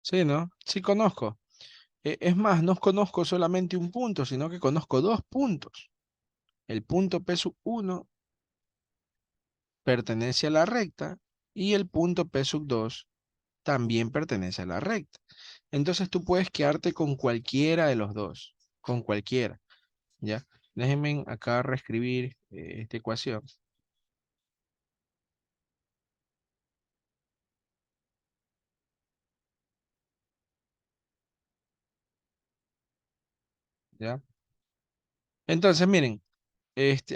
Sí, ¿no? Sí conozco. Es más, no conozco solamente un punto, sino que conozco dos puntos. El punto P sub 1 pertenece a la recta y el punto P sub 2 también pertenece a la recta. Entonces tú puedes quedarte con cualquiera de los dos, con cualquiera, ¿ya? Déjenme acá reescribir esta ecuación, ¿ya? Entonces, miren,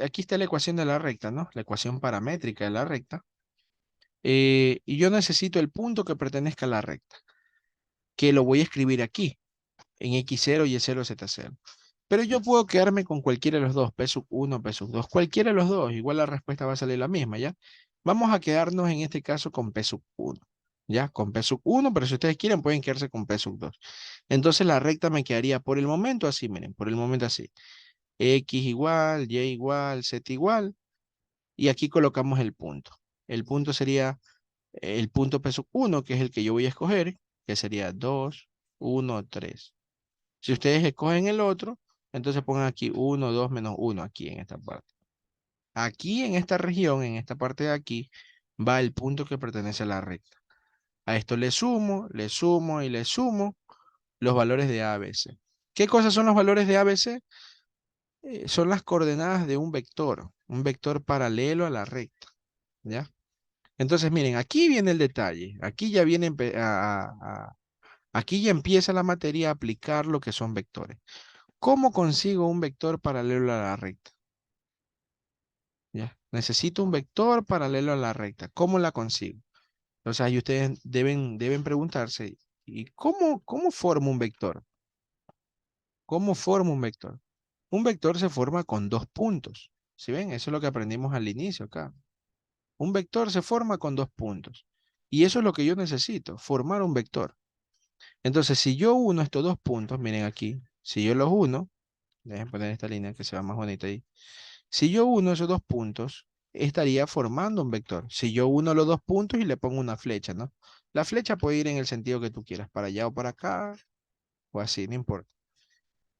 aquí está la ecuación de la recta, ¿no? La ecuación paramétrica de la recta. Y yo necesito el punto que pertenezca a la recta, que lo voy a escribir aquí, en x0 y0, z0. Pero yo puedo quedarme con cualquiera de los dos, P sub 1, P sub 2, cualquiera de los dos, igual la respuesta va a salir la misma, ¿ya? Vamos a quedarnos en este caso con P sub 1, ¿ya? Con P sub 1, pero si ustedes quieren pueden quedarse con P sub 2. Entonces la recta me quedaría por el momento así, miren, por el momento así. X igual, Y igual, Z igual, y aquí colocamos el punto. El punto sería el punto P sub 1, que es el que yo voy a escoger, que sería 2, 1, 3. Si ustedes escogen el otro, entonces pongan aquí 1, 2, menos 1 aquí en esta parte. Aquí en esta región, en esta parte de aquí, va el punto que pertenece a la recta. A esto le sumo y le sumo los valores de A, B, C. ¿Qué cosas son los valores de A, B, C? Son las coordenadas de un vector paralelo a la recta, ¿ya? Entonces, miren, aquí viene el detalle. Aquí ya viene aquí ya empieza la materia a aplicar lo que son vectores. ¿Cómo consigo un vector paralelo a la recta? ¿Ya? Necesito un vector paralelo a la recta. ¿Cómo la consigo? O sea, y ustedes deben preguntarse, ¿y cómo formo un vector? ¿Cómo formo un vector? Un vector se forma con dos puntos. ¿Sí ven? Eso es lo que aprendimos al inicio acá. Un vector se forma con dos puntos. Y eso es lo que yo necesito, formar un vector. Entonces, si yo uno estos dos puntos, miren aquí, si yo los uno, déjenme poner esta línea que se va más bonita ahí. Si yo uno esos dos puntos, estaría formando un vector. Si yo uno los dos puntos y le pongo una flecha, ¿no? La flecha puede ir en el sentido que tú quieras, para allá o para acá, o así, no importa.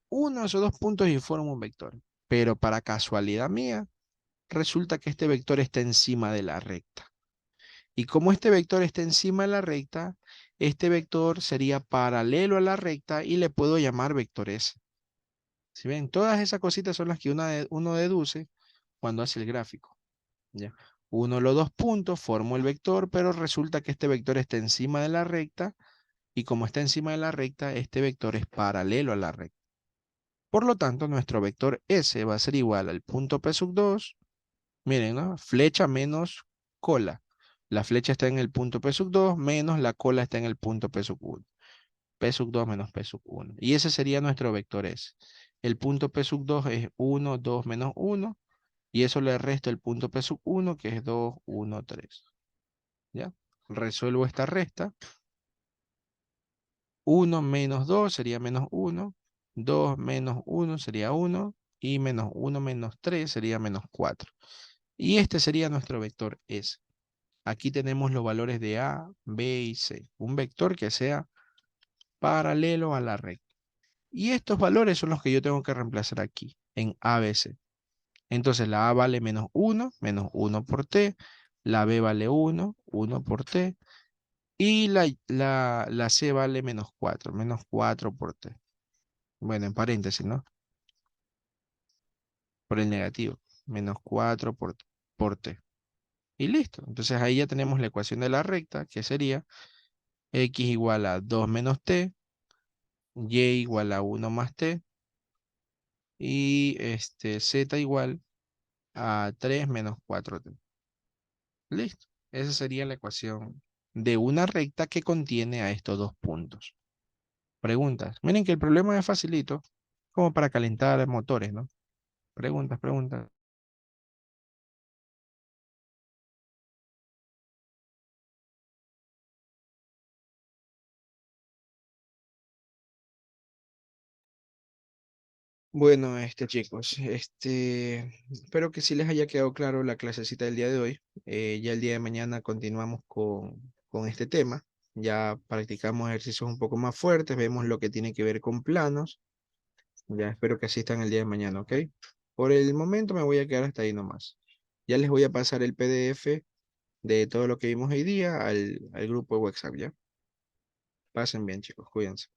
Uno de esos dos puntos y forma un vector. Pero para casualidad mía, resulta que este vector está encima de la recta. Y como este vector está encima de la recta, este vector sería paralelo a la recta y le puedo llamar vector S. Si ven, todas esas cositas son las que uno deduce cuando hace el gráfico. ¿Ya? Uno de los dos puntos, formo el vector, pero resulta que este vector está encima de la recta y como está encima de la recta, este vector es paralelo a la recta. Por lo tanto, nuestro vector S va a ser igual al punto P sub 2. Miren, ¿no? Flecha menos cola. La flecha está en el punto P sub 2 menos la cola está en el punto P sub 1. P sub 2 menos P sub 1. Y ese sería nuestro vector S. El punto P sub 2 es 1, 2 menos 1. Y eso le resto el punto P sub 1, que es 2, 1, 3. ¿Ya? Resuelvo esta resta. 1 menos 2 sería menos 1. 2 menos 1 sería 1. Y menos 1 menos 3 sería menos 4. Y este sería nuestro vector S. Aquí tenemos los valores de A, B y C. Un vector que sea paralelo a la recta. Y estos valores son los que yo tengo que reemplazar aquí, en A, B, C. Entonces la A vale menos uno por T. La B vale uno por T. Y la C vale menos 4 por T. Bueno, en paréntesis, ¿no? Por el negativo. Menos 4 por T. Y listo. Entonces ahí ya tenemos la ecuación de la recta, que sería X igual a 2 menos T, Y igual a uno más T, y Z igual a 3 menos 4T. Listo. Esa sería la ecuación de una recta que contiene a estos dos puntos. Preguntas. Miren que el problema es facilito, como para calentar motores, ¿no? Preguntas, preguntas. Bueno, chicos, espero que sí les haya quedado claro la clasecita del día de hoy. Ya el día de mañana continuamos con este tema. Ya practicamos ejercicios un poco más fuertes, vemos lo que tiene que ver con planos. Ya espero que asistan el día de mañana, ¿ok? Por el momento me voy a quedar hasta ahí nomás. Ya les voy a pasar el PDF de todo lo que vimos hoy día al grupo de WhatsApp, ¿ya? Pasen bien, chicos, cuídense.